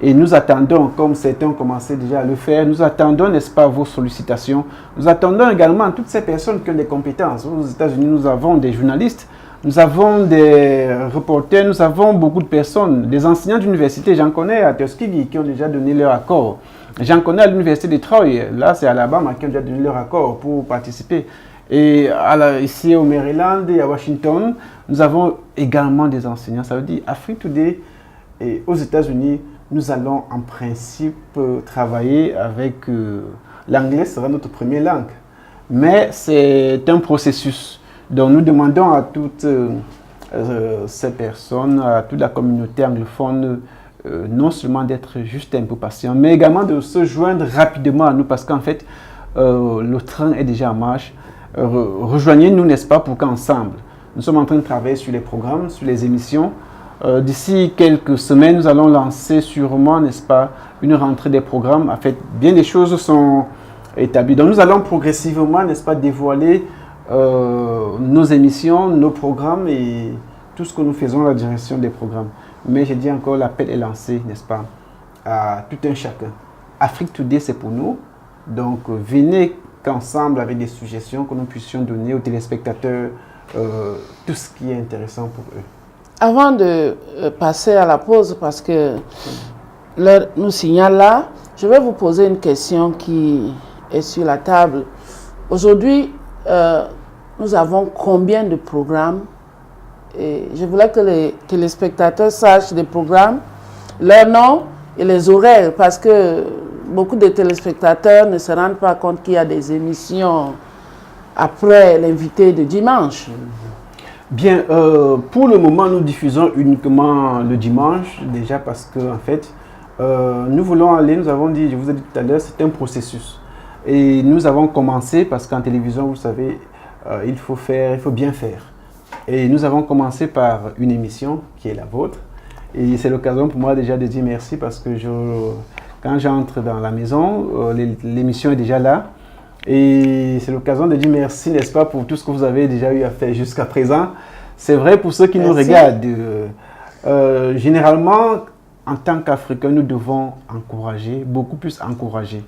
Et nous attendons, comme certains ont commencé déjà à le faire, nous attendons, n'est-ce pas, vos sollicitations. Nous attendons également toutes ces personnes qui ont des compétences. Aux États-Unis, nous avons des journalistes, nous avons des reporters, nous avons beaucoup de personnes, des enseignants d'université. J'en connais à Tuskegee qui ont déjà donné leur accord. J'en connais à l'université de Troy, là c'est Alabama qui ont déjà donné leur accord pour participer. Et ici au Maryland et à Washington, nous avons également des enseignants. Ça veut dire Afrique Today et aux États-Unis, nous allons en principe travailler avec l'anglais sera notre première langue. Mais c'est un processus. Donc nous demandons à toutes ces personnes, à toute la communauté anglophone, non seulement d'être juste un peu patient, mais également de se joindre rapidement à nous parce qu'en fait, le train est déjà en marche. Rejoignez-nous, n'est-ce pas, pour qu'ensemble, nous sommes en train de travailler sur les programmes, sur les émissions. D'ici quelques semaines, nous allons lancer sûrement, n'est-ce pas, une rentrée des programmes. En fait, bien des choses sont établies. Donc nous allons progressivement, n'est-ce pas, dévoiler nos émissions, nos programmes et tout ce que nous faisons à la direction des programmes. Mais je dis encore, l'appel est lancé, n'est-ce pas, à tout un chacun. Afrique Today, c'est pour nous. Donc, venez qu'ensemble, avec des suggestions, que nous puissions donner aux téléspectateurs tout ce qui est intéressant pour eux. Avant de passer à la pause, parce que l'heure nous signale là, je vais vous poser une question qui est sur la table. Aujourd'hui, nous avons combien de programmes? Et je voulais que les téléspectateurs sachent les programmes, leur nom et les horaires, parce que beaucoup de téléspectateurs ne se rendent pas compte qu'il y a des émissions après l'invité de dimanche. Bien, pour le moment, nous diffusons uniquement le dimanche, déjà parce que, en fait, nous voulons aller, nous avons dit, je vous ai dit tout à l'heure, c'est un processus. Et nous avons commencé, parce qu'en télévision, vous savez, il faut bien faire. Et nous avons commencé par une émission qui est la vôtre. Et c'est l'occasion pour moi déjà de dire merci parce que quand j'entre dans la maison, l'émission est déjà là. Et c'est l'occasion de dire merci, n'est-ce pas, pour tout ce que vous avez déjà eu à faire jusqu'à présent. C'est vrai pour ceux qui nous regardent. Généralement, en tant qu'Africains, nous devons encourager, beaucoup plus encourager.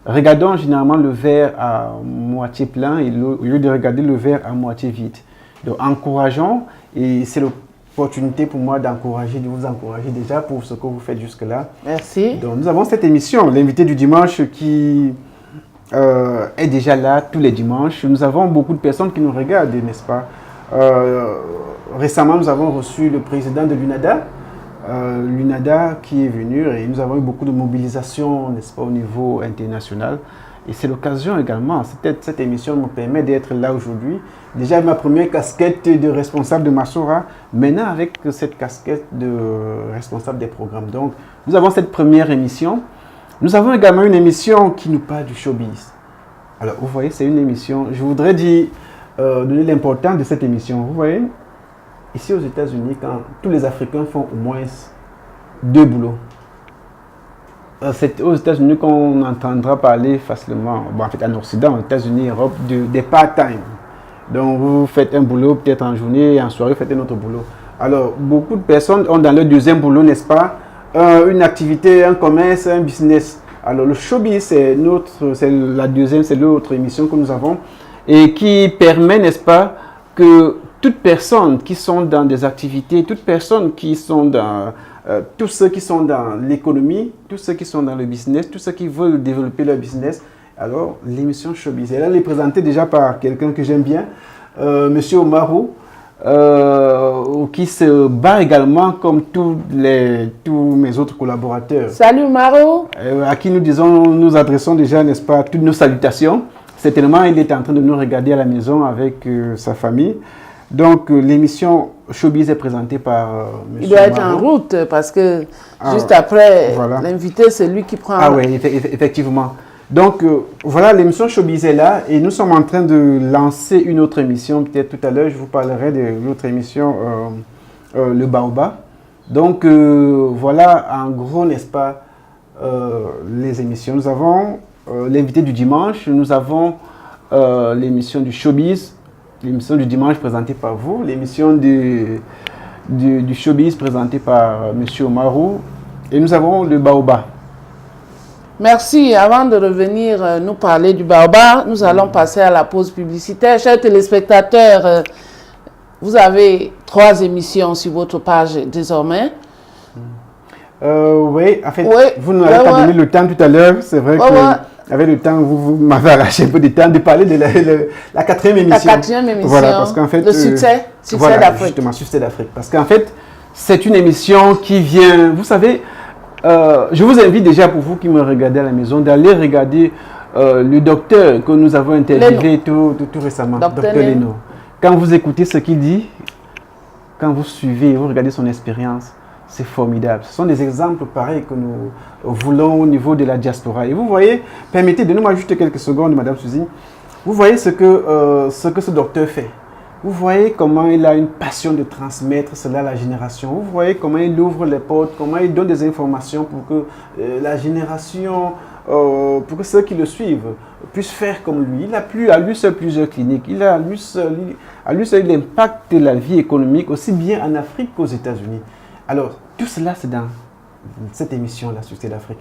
Regardons généralement le verre à moitié plein au lieu de regarder le verre à moitié vide. Donc, encourageons, et c'est l'opportunité pour moi d'encourager, de vous encourager déjà pour ce que vous faites jusque-là. Merci. Donc, nous avons cette émission, l'invité du dimanche, qui est déjà là tous les dimanches. Nous avons beaucoup de personnes qui nous regardent, n'est-ce pas? Récemment, nous avons reçu le président de l'UNADA, l'UNADA qui est venu et nous avons eu beaucoup de mobilisation, n'est-ce pas, au niveau international. Et c'est l'occasion également, cette émission me permet d'être là aujourd'hui. Déjà ma première casquette de responsable de Massoura, maintenant avec cette casquette de responsable des programmes. Donc nous avons cette première émission. Nous avons également une émission qui nous parle du showbiz. Alors vous voyez, c'est une émission, je voudrais dire, donner l'importance de cette émission. Vous voyez, ici aux États-Unis, quand tous les Africains font au moins 2 boulots, c'est aux États-Unis qu'on entendra parler facilement, bon, en fait en Occident, aux États-Unis, Europe, des part-time. Donc vous faites un boulot peut-être en journée et en soirée, vous faites un autre boulot. Alors beaucoup de personnes ont dans leur deuxième boulot, n'est-ce pas, une activité, un commerce, un business. Alors le showbiz, c'est la deuxième, c'est l'autre émission que nous avons et qui permet, n'est-ce pas, que toute personne qui sont dans des activités, toute personne qui sont dans tous ceux qui sont dans l'économie, tous ceux qui sont dans le business, tous ceux qui veulent développer leur business. Alors, l'émission Showbiz, elle est présentée déjà par quelqu'un que j'aime bien, Monsieur Omarou, qui se bat également comme tous mes autres collaborateurs. Salut Omarou. À qui nous adressons déjà, n'est-ce pas, toutes nos salutations. Certainement, il est en train de nous regarder à la maison avec sa famille. Donc, l'émission Showbiz est présentée par M. Il doit être en route parce que juste après, voilà. L'invité, c'est lui qui prend... Ah oui, effectivement. Donc, voilà, l'émission Showbiz est là et nous sommes en train de lancer une autre émission. Peut-être tout à l'heure, je vous parlerai de l'autre émission, Le Baobab. Donc, voilà, en gros, n'est-ce pas, les émissions. Nous avons l'invité du dimanche, nous avons l'émission du Showbiz, l'émission du dimanche présentée par vous, l'émission du Showbiz présentée par M. Omarou, et nous avons le Baobab. Merci. Avant de revenir nous parler du Baobab, nous allons passer à la pause publicitaire. Chers téléspectateurs, vous avez 3 émissions sur votre page désormais. Oui, en fait, vous n'avez pas donné le temps tout à l'heure, c'est vrai que... Avec le temps, vous m'avez arraché un peu de temps de parler de la 4e émission. La 4e émission, voilà, parce qu'en fait, le succès voilà, d'Afrique. Justement, succès d'Afrique. Parce qu'en fait, c'est une émission qui vient, vous savez, je vous invite déjà, pour vous qui me regardez à la maison, d'aller regarder le docteur que nous avons interviewé tout récemment, docteur Leno. Quand vous écoutez ce qu'il dit, quand vous suivez, vous regardez son expérience, c'est formidable. Ce sont des exemples pareils que nous voulons au niveau de la diaspora. Et vous voyez, permettez, donnez-moi juste quelques secondes, Madame Suzy. Vous voyez ce que ce docteur fait. Vous voyez comment il a une passion de transmettre cela à la génération. Vous voyez comment il ouvre les portes, comment il donne des informations pour que la génération, pour que ceux qui le suivent puissent faire comme lui. Il a à lui seul plusieurs cliniques. Il a à lui seul l'impact de la vie économique, aussi bien en Afrique qu'aux États-Unis. Alors, tout cela, c'est dans cette émission-là, Succès d'Afrique.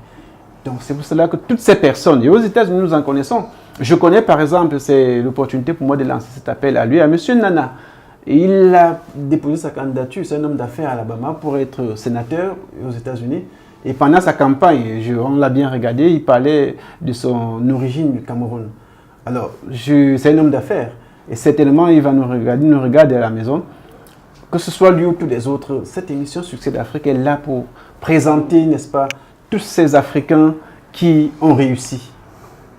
Donc, c'est pour cela que toutes ces personnes, et aux États-Unis, nous en connaissons. Je connais, par exemple, c'est l'opportunité pour moi de lancer cet appel à lui, à M. Nana. Et il a déposé sa candidature, c'est un homme d'affaires à Alabama, pour être sénateur aux États-Unis. Et pendant sa campagne, on l'a bien regardé, il parlait de son origine du Cameroun. Alors, c'est un homme d'affaires. Et certainement, il va nous regarder à la maison. Que ce soit lui ou tous les autres, cette émission Succès d'Afrique est là pour présenter, n'est-ce pas, tous ces Africains qui ont réussi.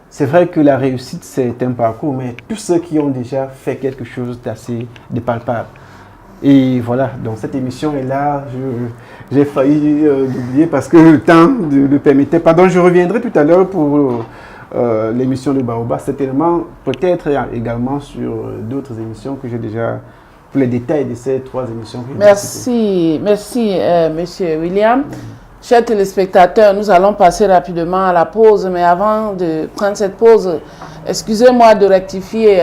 C'est vrai que la réussite, c'est un parcours, mais tous ceux qui ont déjà fait quelque chose d'assez palpable. Et voilà, donc cette émission est là. J'ai failli l'oublier parce que le temps ne le permettait pas. Donc je reviendrai tout à l'heure pour l'émission de Baobab. Certainement, peut-être également sur d'autres émissions que j'ai déjà... pour les détails de ces 3 émissions. Merci, Monsieur William. Chers téléspectateurs, nous allons passer rapidement à la pause, mais avant de prendre cette pause, excusez-moi de rectifier.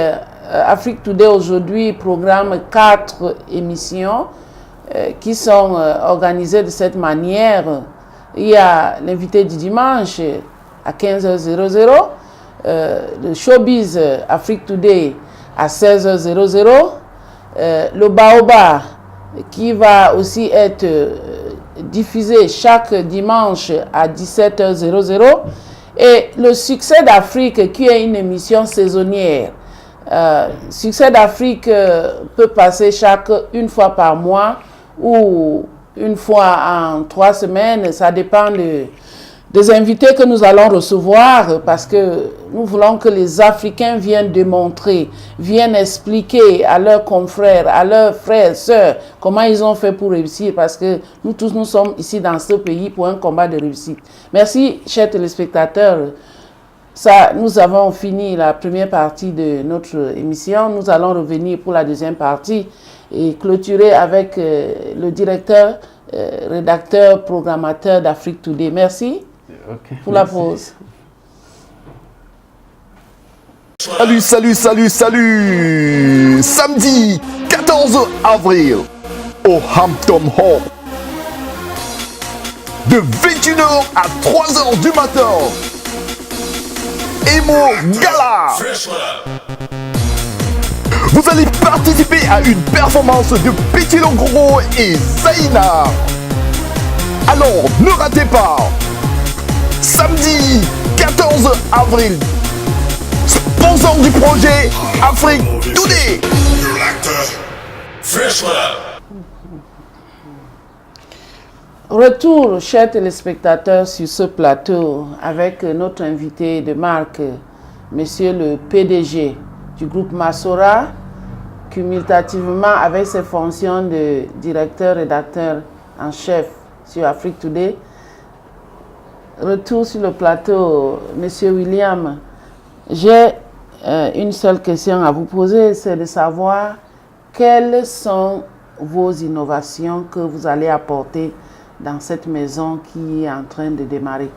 Afrique Today aujourd'hui programme 4 émissions qui sont organisées de cette manière. Il y a l'invité du dimanche à 15h00, le Showbiz Afrique Today à 16h00. Le Baobab qui va aussi être diffusé chaque dimanche à 17h00 et le Succès d'Afrique qui est une émission saisonnière. Succès d'Afrique peut passer une fois par mois ou une fois en 3 semaines. Ça dépend des invités que nous allons recevoir parce que nous voulons que les Africains viennent démontrer, viennent expliquer à leurs confrères, à leurs frères, sœurs, comment ils ont fait pour réussir parce que nous tous, nous sommes ici dans ce pays pour un combat de réussite. Merci, chers téléspectateurs. Nous avons fini la première partie de notre émission. Nous allons revenir pour la deuxième partie et clôturer avec le directeur, rédacteur, programmateur d'Afrique Today. Merci pour la pause. Salut, salut, salut, salut! Samedi 14 avril au Hampton Hall. De 21h à 3h du matin. Emo Gala. Vous allez participer à une performance de Petit Longoro et Zaina. Alors ne ratez pas. Samedi 14 avril. Sponsor du projet Afrique Today. Retour, chers téléspectateurs, sur ce plateau avec notre invité de marque, monsieur le PDG du groupe Masora, cumulativement avec ses fonctions de directeur, rédacteur en chef sur Afrique Today. Retour sur le plateau, monsieur William. J'ai une seule question à vous poser, c'est de savoir quelles sont vos innovations que vous allez apporter dans cette maison qui est en train de démarrer.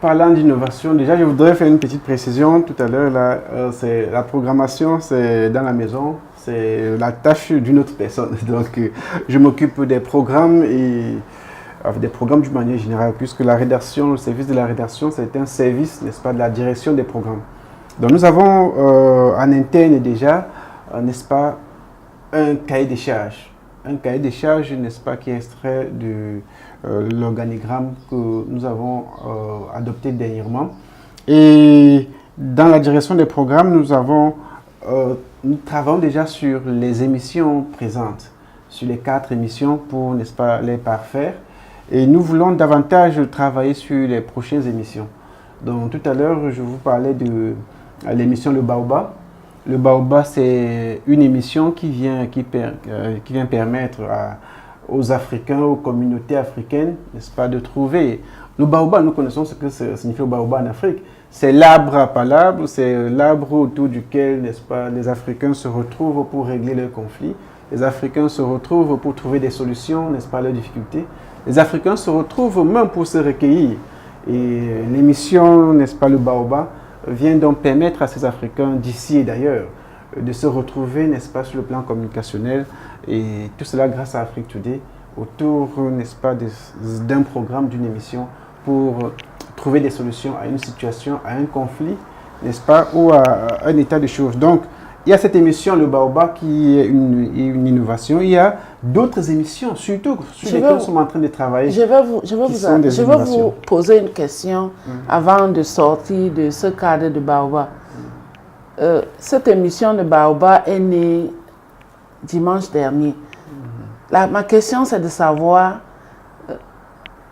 Parlant d'innovation, déjà je voudrais faire une petite précision tout à l'heure. C'est la programmation, c'est dans la maison, c'est la tâche d'une autre personne. Donc je m'occupe des programmes et des programmes d'une manière générale, puisque la rédaction, le service de la rédaction, c'est un service, n'est-ce pas, de la direction des programmes. Donc nous avons en interne déjà, n'est-ce pas, un cahier des charges. Un cahier des charges, n'est-ce pas, qui est extrait de l'organigramme que nous avons adopté dernièrement. Et dans la direction des programmes, nous travaillons déjà sur les émissions présentes, sur les 4 émissions pour, n'est-ce pas, les parfaire. Et nous voulons davantage travailler sur les prochaines émissions. Donc tout à l'heure, je vous parlais de l'émission Le Baobab. Le Baobab, c'est une émission qui vient permettre aux Africains, aux communautés africaines, n'est-ce pas, de trouver. Le Baobab, nous connaissons ce que signifie le Baobab en Afrique. C'est l'arbre à palabre, c'est l'arbre autour duquel, n'est-ce pas, les Africains se retrouvent pour régler leurs conflits. Les Africains se retrouvent pour trouver des solutions, n'est-ce pas, à leurs difficultés. Les Africains se retrouvent même pour se recueillir. Et l'émission, n'est-ce pas, le Baobab, vient donc permettre à ces Africains d'ici et d'ailleurs de se retrouver, n'est-ce pas, sur le plan communicationnel. Et tout cela grâce à Afrique Today, autour, n'est-ce pas, d'un programme, d'une émission pour trouver des solutions à une situation, à un conflit, n'est-ce pas, ou à un état de choses. Donc, il y a cette émission, le Baobab, qui est une innovation. Il y a d'autres émissions, surtout sur lesquelles nous sommes en train de travailler. Je vais vous poser une question avant de sortir de ce cadre de Baobab. Cette émission de Baobab est née dimanche dernier. Ma question, c'est de savoir,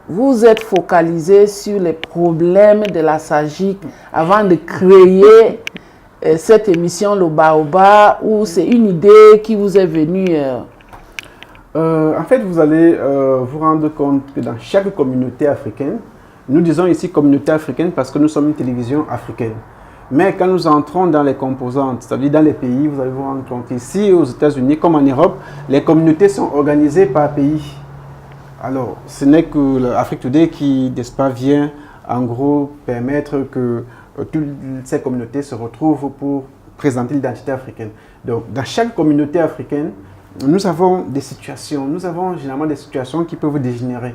vous êtes focalisé sur les problèmes de la SAGIC avant de créer cette émission, le Baobab, ou c'est une idée qui vous est venue En fait, vous allez vous rendre compte que dans chaque communauté africaine, nous disons ici communauté africaine parce que nous sommes une télévision africaine. Mais quand nous entrons dans les composantes, c'est-à-dire dans les pays, vous allez vous rendre compte ici aux États-Unis comme en Europe, les communautés sont organisées par pays. Alors, ce n'est que l'Afrique Today qui, n'est-ce pas, vient en gros permettre que toutes ces communautés se retrouvent pour présenter l'identité africaine. Donc, dans chaque communauté africaine, nous avons des situations, nous avons généralement des situations qui peuvent dégénérer.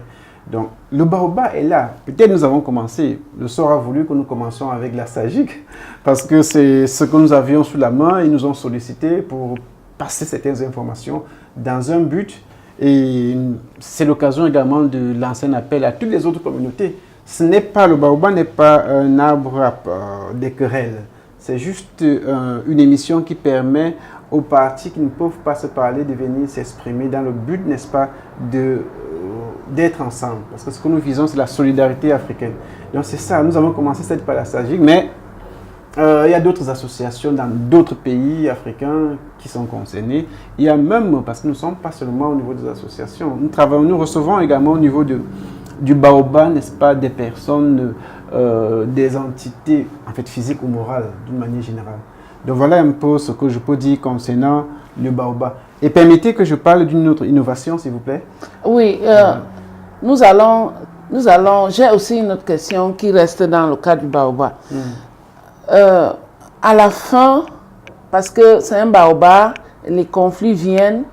Donc, le Baobab est là. Peut-être nous avons commencé, le sort a voulu que nous commencions avec la SAGIC, parce que c'est ce que nous avions sous la main, ils nous ont sollicité pour passer certaines informations dans un but. Et c'est l'occasion également de lancer un appel à toutes les autres communautés. Ce n'est pas, le Baobab n'est pas un arbre des querelles. C'est juste une émission qui permet aux partis qui ne peuvent pas se parler de venir s'exprimer dans le but, n'est-ce pas, d'être ensemble. Parce que ce que nous visons, c'est la solidarité africaine. Donc c'est ça, nous avons commencé cette palastagique, mais il y a d'autres associations dans d'autres pays africains qui sont concernés. Il y a même, parce que nous ne sommes pas seulement au niveau des associations, nous recevons également au niveau du Baobab, n'est-ce pas, des personnes, des entités, en fait physiques ou morales, d'une manière générale. Donc voilà un peu ce que je peux dire concernant le Baobab. Et permettez que je parle d'une autre innovation, s'il vous plaît. Oui, j'ai aussi une autre question qui reste dans le cas du Baobab. À la fin, parce que c'est un Baobab, les conflits viennent,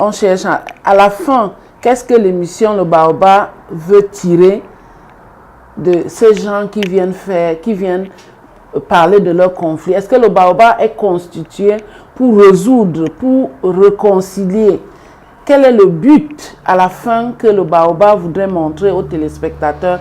on cherche à la fin, qu'est-ce que l'émission Le Baobab veut tirer de ces gens qui viennent parler de leurs conflits? Est-ce que le Baobab est constitué pour résoudre, pour réconcilier? Quel est le but à la fin que le Baobab voudrait montrer aux téléspectateurs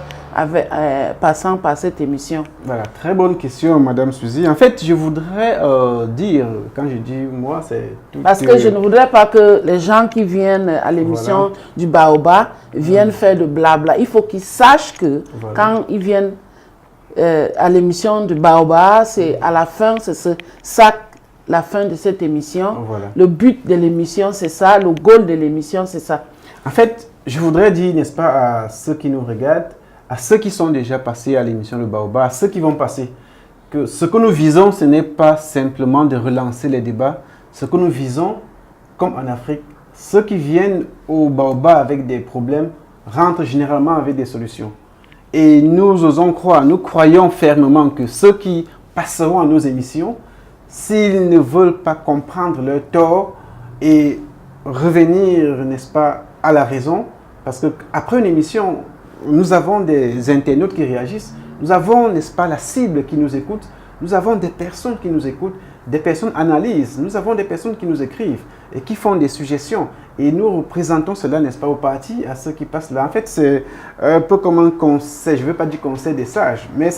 passant par cette émission? Voilà, très bonne question, Madame Suzy. En fait, je voudrais dire, quand je dis moi, c'est tout. Parce que je ne voudrais pas que les gens qui viennent à l'émission du Baobab viennent faire de blabla. Il faut qu'ils sachent que quand ils viennent à l'émission du Baobab, c'est à la fin, c'est ça, la fin de cette émission. Voilà. Le but de l'émission, c'est ça. Le goal de l'émission, c'est ça. En fait, je voudrais dire, n'est-ce pas, à ceux qui nous regardent, à ceux qui sont déjà passés à l'émission Le Baobab, à ceux qui vont passer, que ce que nous visons, ce n'est pas simplement de relancer les débats. Ce que nous visons, comme en Afrique, ceux qui viennent au Baobab avec des problèmes rentrent généralement avec des solutions. Et nous osons croire, nous croyons fermement que ceux qui passeront à nos émissions, s'ils ne veulent pas comprendre leur tort et revenir, n'est-ce pas, à la raison, parce qu'après une émission, nous avons des internautes qui réagissent, nous avons, n'est-ce pas, la cible qui nous écoute, nous avons des personnes qui nous écoutent, des personnes analysent, nous avons des personnes qui nous écrivent et qui font des suggestions. Et nous représentons cela, n'est-ce pas, au parti, à ceux qui passent là. En fait, c'est un peu comme un conseil, je ne veux pas dire conseil des sages, mais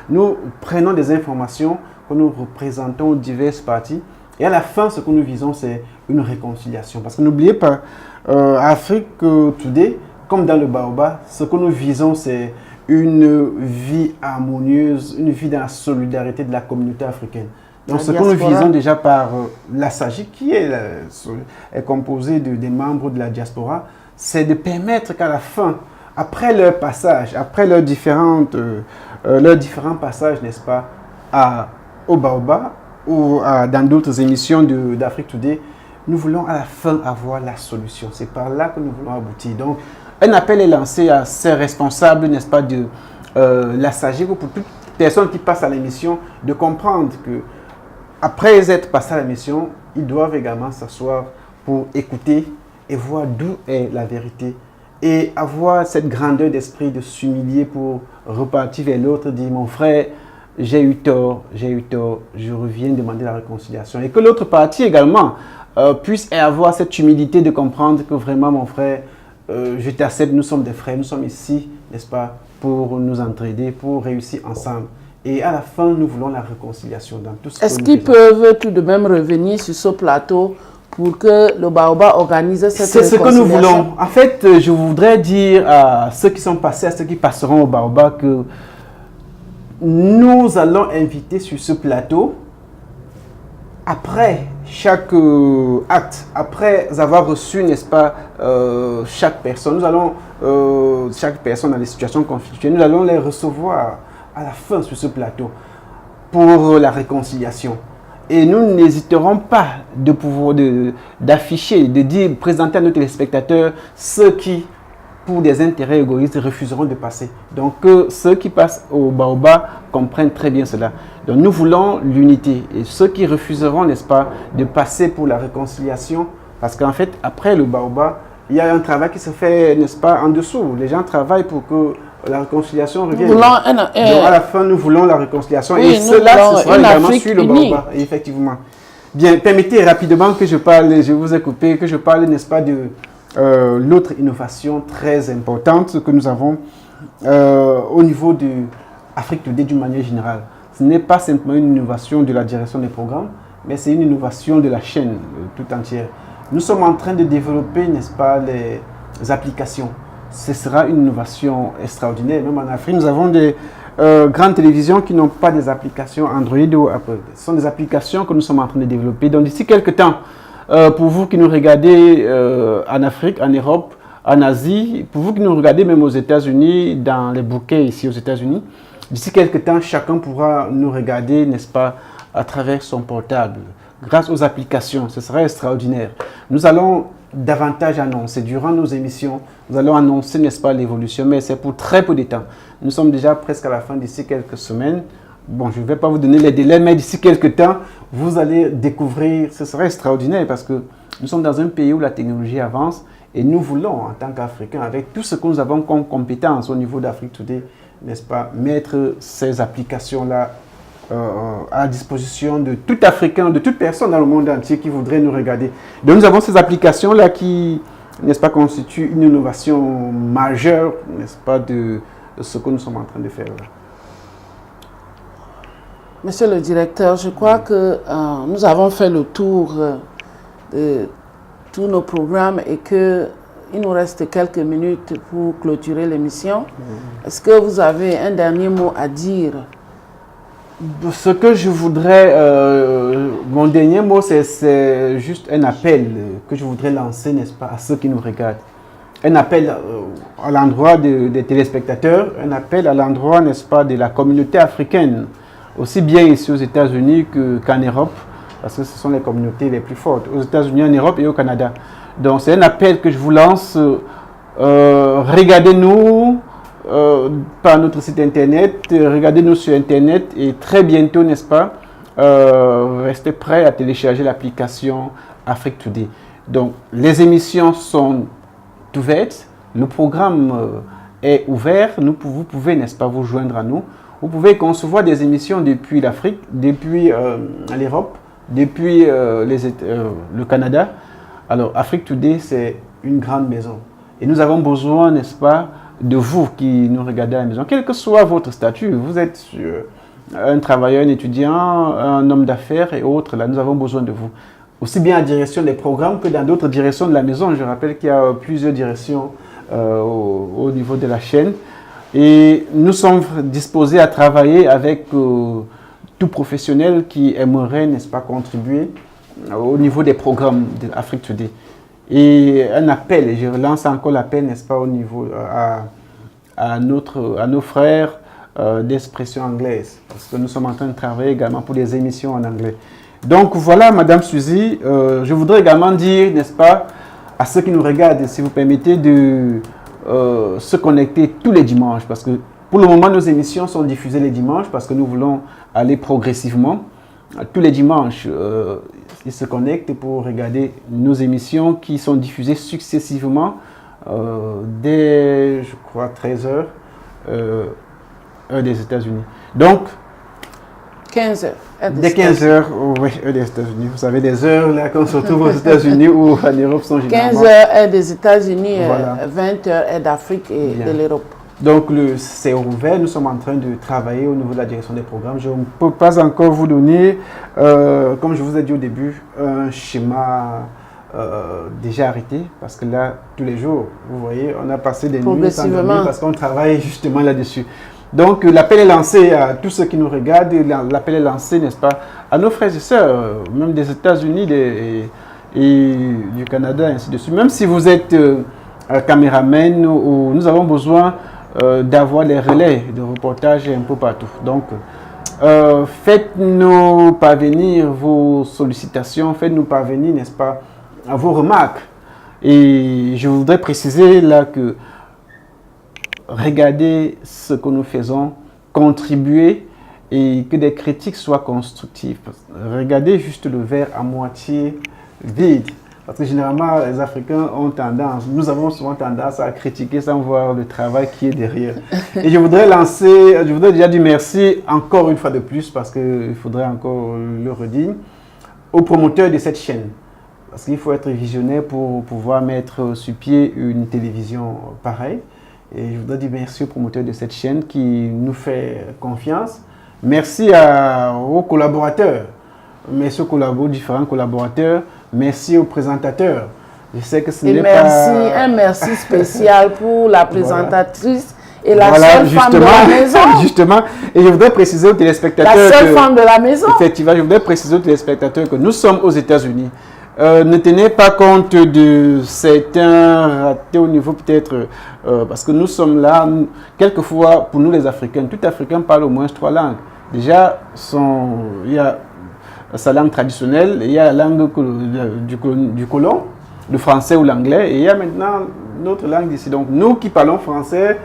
nous prenons des informations que nous représentons aux divers partis. Et à la fin, ce que nous visons, c'est une réconciliation. Parce que n'oubliez pas, Afrique Today, comme dans le Baobab, ce que nous visons, c'est une vie harmonieuse, une vie dans la solidarité de la communauté africaine. Donc, ce que nous visons déjà par la SAGIC, qui est composée des membres de la diaspora, c'est de permettre qu'à la fin, après leur passage, après leurs différents passages, n'est-ce pas, au Baobab ou dans d'autres émissions d'Afrique Today, nous voulons à la fin avoir la solution. C'est par là que nous voulons aboutir. Donc, un appel est lancé à ces responsables, n'est-ce pas, de la SAGIC ou pour toute personne qui passe à l'émission, de comprendre que après être passé à l'émission, ils doivent également s'asseoir pour écouter et voir d'où est la vérité et avoir cette grandeur d'esprit de s'humilier pour repartir vers l'autre, dire mon frère, j'ai eu tort, je reviens demander la réconciliation. Et que l'autre partie également puisse avoir cette humilité de comprendre que vraiment mon frère, je t'accepte, nous sommes des frères, nous sommes ici, n'est-ce pas, pour nous entraider, pour réussir ensemble. Et à la fin, nous voulons la réconciliation dans tout ce que nous faisons. Est-ce qu'ils peuvent tout de même revenir sur ce plateau pour que le Baobab organise cette réconciliation? C'est ce que nous voulons. En fait, je voudrais dire à ceux qui sont passés, à ceux qui passeront au Baobab, que nous allons inviter sur ce plateau, après chaque acte, après avoir reçu, n'est-ce pas, chaque personne, chaque personne dans les situations conflictuelles, nous allons les recevoir à la fin sur ce plateau pour la réconciliation. Et nous n'hésiterons pas d'afficher, de dire, présenter à nos téléspectateurs ceux qui, pour des intérêts égoïstes, refuseront de passer. Donc, ceux qui passent au Baobab comprennent très bien cela. Donc, nous voulons l'unité. Et ceux qui refuseront, n'est-ce pas, de passer pour la réconciliation, parce qu'en fait, après le Baobab, il y a un travail qui se fait, n'est-ce pas, en dessous. Les gens travaillent pour que la réconciliation revienne. Donc, à la fin, nous voulons la réconciliation. Oui, et cela, ce sera également sur le Baobab, effectivement. Bien, permettez rapidement que je parle, je vous ai coupé, que je parle, n'est-ce pas, de l'autre innovation très importante que nous avons au niveau de Afrique Today d'une manière générale. Ce n'est pas simplement une innovation de la direction des programmes, mais c'est une innovation de la chaîne tout entière. Nous sommes en train de développer, n'est-ce pas, les applications. Ce sera une innovation extraordinaire. Même en Afrique, nous avons des grandes télévisions qui n'ont pas des applications Android ou Apple. Ce sont des applications que nous sommes en train de développer. Donc d'ici quelques temps, pour vous qui nous regardez en Afrique, en Europe, en Asie, pour vous qui nous regardez même aux États-Unis, dans les bouquets ici aux États-Unis, d'ici quelques temps, chacun pourra nous regarder, n'est-ce pas, à travers son portable, grâce aux applications. Ce sera extraordinaire. Nous allons davantage annoncer, durant nos émissions, nous allons annoncer, n'est-ce pas, l'évolution, mais c'est pour très peu de temps. Nous sommes déjà presque à la fin d'ici quelques semaines. Bon, je ne vais pas vous donner les délais, mais d'ici quelques temps, vous allez découvrir, ce sera extraordinaire parce que nous sommes dans un pays où la technologie avance et nous voulons, en tant qu'Africains, avec tout ce que nous avons comme compétences au niveau d'Afrique Today, n'est-ce pas, mettre ces applications-là à disposition de tout Africain, de toute personne dans le monde entier qui voudrait nous regarder. Donc nous avons ces applications-là qui, n'est-ce pas, constituent une innovation majeure, n'est-ce pas, de ce que nous sommes en train de faire là. Monsieur le directeur, je crois que nous avons fait le tour de tous nos programmes et qu'il nous reste quelques minutes pour clôturer l'émission. Est-ce que vous avez un dernier mot à dire? Ce que je voudrais, mon dernier mot, c'est juste un appel que je voudrais lancer, n'est-ce pas, à ceux qui nous regardent. Un appel à l'endroit des téléspectateurs, un appel à l'endroit, n'est-ce pas, de la communauté africaine, aussi bien ici aux États-Unis qu'en Europe, parce que ce sont les communautés les plus fortes, aux États-Unis, en Europe et au Canada. Donc c'est un appel que je vous lance, regardez-nous par notre site internet, regardez-nous sur internet et très bientôt, n'est-ce pas, restez prêts à télécharger l'application Afrique Today. Donc les émissions sont ouvertes, le programme est ouvert, vous pouvez, n'est-ce pas, vous joindre à nous. Vous pouvez concevoir des émissions depuis l'Afrique, depuis l'Europe, depuis le Canada. Alors Afrique Today, c'est une grande maison. Et nous avons besoin, n'est-ce pas, de vous qui nous regardez à la maison, quel que soit votre statut, vous êtes un travailleur, un étudiant, un homme d'affaires et autres, là, nous avons besoin de vous. Aussi bien en direction des programmes que dans d'autres directions de la maison. Je rappelle qu'il y a plusieurs directions au niveau de la chaîne. Et nous sommes disposés à travailler avec tout professionnel qui aimerait, n'est-ce pas, contribuer au niveau des programmes d'Afrique Today. Et un appel, et je relance encore l'appel, n'est-ce pas, au niveau à nos frères d'expression anglaise, parce que nous sommes en train de travailler également pour des émissions en anglais. Donc voilà, Madame Suzy, je voudrais également dire, n'est-ce pas, à ceux qui nous regardent, si vous permettez, de se connecter tous les dimanches, parce que pour le moment, nos émissions sont diffusées les dimanches, parce que nous voulons aller progressivement. Tous les dimanches, ils se connectent pour regarder nos émissions qui sont diffusées successivement dès, je crois, 13h, heure des États-Unis. Donc, 15h. Dès 15h, oui, heure des États-Unis. Vous savez, des heures là qu'on se retrouve aux États-Unis ou en Europe sont généralement... 15h, heure des États-Unis, voilà. 20h, heure d'Afrique et de l'Europe. Donc, c'est ouvert. Nous sommes en train de travailler au niveau de la direction des programmes. Je ne peux pas encore vous donner, comme je vous ai dit au début, un schéma déjà arrêté. Parce que là, tous les jours, vous voyez, on a passé des nuits sans dormir parce qu'on travaille justement là-dessus. Donc, l'appel est lancé à tous ceux qui nous regardent. L'appel est lancé, n'est-ce pas, à nos frères et sœurs, même des États-Unis et du Canada, ainsi de suite. Même si vous êtes caméraman, nous avons besoin d'avoir les relais de reportage un peu partout. Donc, faites-nous parvenir vos sollicitations, faites-nous parvenir, n'est-ce pas, vos remarques. Et je voudrais préciser là que regardez ce que nous faisons, contribuer et que des critiques soient constructives. Regardez juste le verre à moitié vide. Parce que généralement, les Africains ont tendance, nous avons souvent tendance à critiquer sans voir le travail qui est derrière. Et je voudrais déjà dire merci encore une fois de plus, parce qu'il faudrait encore le redire, aux promoteurs de cette chaîne. Parce qu'il faut être visionnaire pour pouvoir mettre sur pied une télévision pareille. Et je voudrais dire merci aux promoteurs de cette chaîne qui nous fait confiance. Merci aux collaborateurs merci aux différents collaborateurs, merci aux présentateurs. Je sais que ce n'est un merci spécial pour la présentatrice et la seule femme de la maison. Justement, et je voudrais préciser aux téléspectateurs la seule femme de la maison. Effectivement, je voudrais préciser aux téléspectateurs que nous sommes aux États-Unis. Ne tenez pas compte de certains ratés au niveau peut-être, parce que nous sommes là, quelquefois, pour nous les Africains, tout Africain parle au moins 3 langues. Déjà, il y a sa langue traditionnelle, il y a la langue du colon, le français ou l'anglais, et il y a maintenant notre langue d'ici. Donc nous qui parlons français,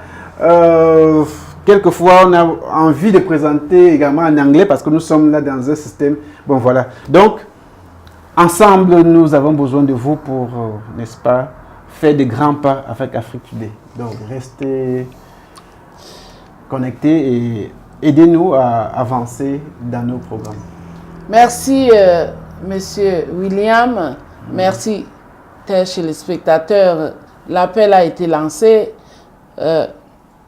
quelquefois on a envie de présenter également en anglais parce que nous sommes là dans un système. Bon voilà. Donc ensemble nous avons besoin de vous pour, n'est-ce pas, faire des grands pas avec Afrique Today. Donc restez connectés et aidez-nous à avancer dans nos programmes. Merci Monsieur William. Merci chez les spectateurs. L'appel a été lancé.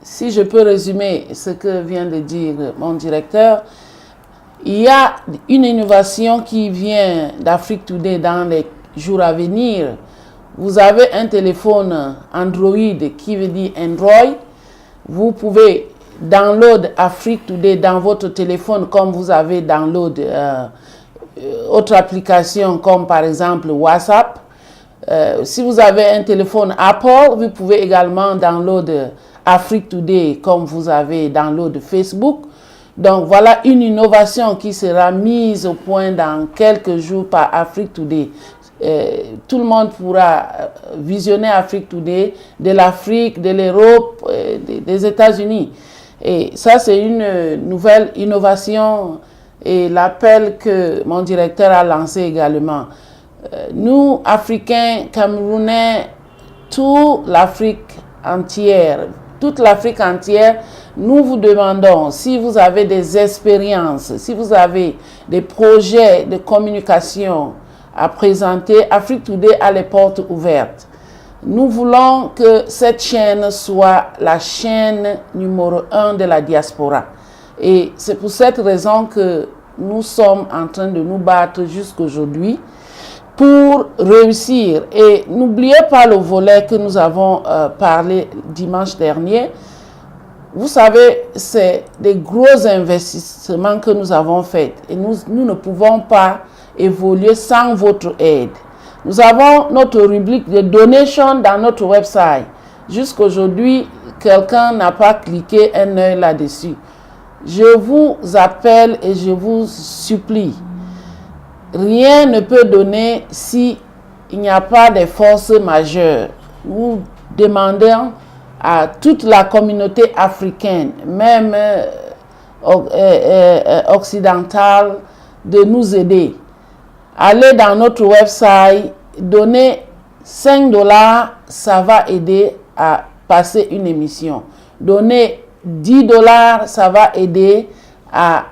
Si je peux résumer ce que vient de dire mon directeur, il y a une innovation qui vient d'Afrique Today dans les jours à venir. Vous avez un téléphone Android qui veut dire Android. Vous pouvez download Afrique Today dans votre téléphone comme vous avez download autre application comme par exemple WhatsApp. Si vous avez un téléphone Apple, vous pouvez également download Afrique Today comme vous avez download Facebook. Donc voilà une innovation qui sera mise au point dans quelques jours par Afrique Today. Tout le monde pourra visionner Afrique Today de l'Afrique, de l'Europe, des États-Unis. Et ça, c'est une nouvelle innovation et l'appel que mon directeur a lancé également. Nous, Africains, Camerounais, toute l'Afrique entière, nous vous demandons si vous avez des expériences, si vous avez des projets de communication à présenter, Afrique Today a les portes ouvertes. Nous voulons que cette chaîne soit la chaîne numéro 1 de la diaspora. Et c'est pour cette raison que nous sommes en train de nous battre jusqu'aujourd'hui pour réussir. Et n'oubliez pas le volet que nous avons parlé dimanche dernier. Vous savez, c'est des gros investissements que nous avons faits. Et nous ne pouvons pas évoluer sans votre aide. Nous avons notre rubrique de donation dans notre website. Jusqu'aujourd'hui, quelqu'un n'a pas cliqué un œil là-dessus. Je vous appelle et je vous supplie. Rien ne peut donner s'il n'y a pas de forces majeures. Nous demandons à toute la communauté africaine, même occidentale, de nous aider. Allez dans notre website, donnez $5, ça va aider à passer une émission. Donnez $10, ça va aider à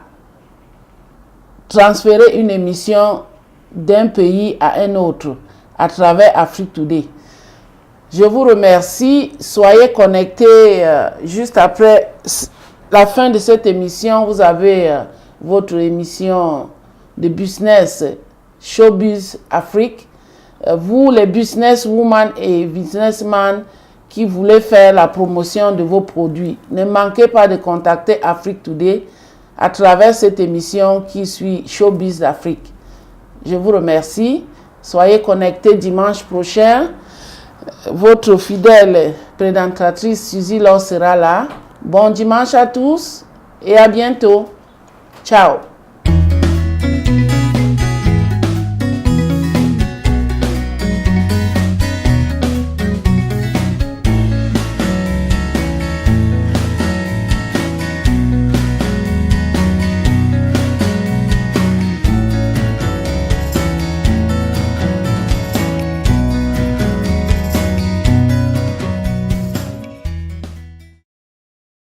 transférer une émission d'un pays à un autre à travers Afrique Today. Je vous remercie. Soyez connectés juste après la fin de cette émission. Vous avez votre émission de business Showbiz Afrique. Vous, les businesswomen et businessmen qui voulez faire la promotion de vos produits, ne manquez pas de contacter Afrique Today à travers cette émission qui suit Showbiz Afrique. Je vous remercie. Soyez connectés dimanche prochain. Votre fidèle présentatrice Suzy Laure sera là. Bon dimanche à tous et à bientôt. Ciao.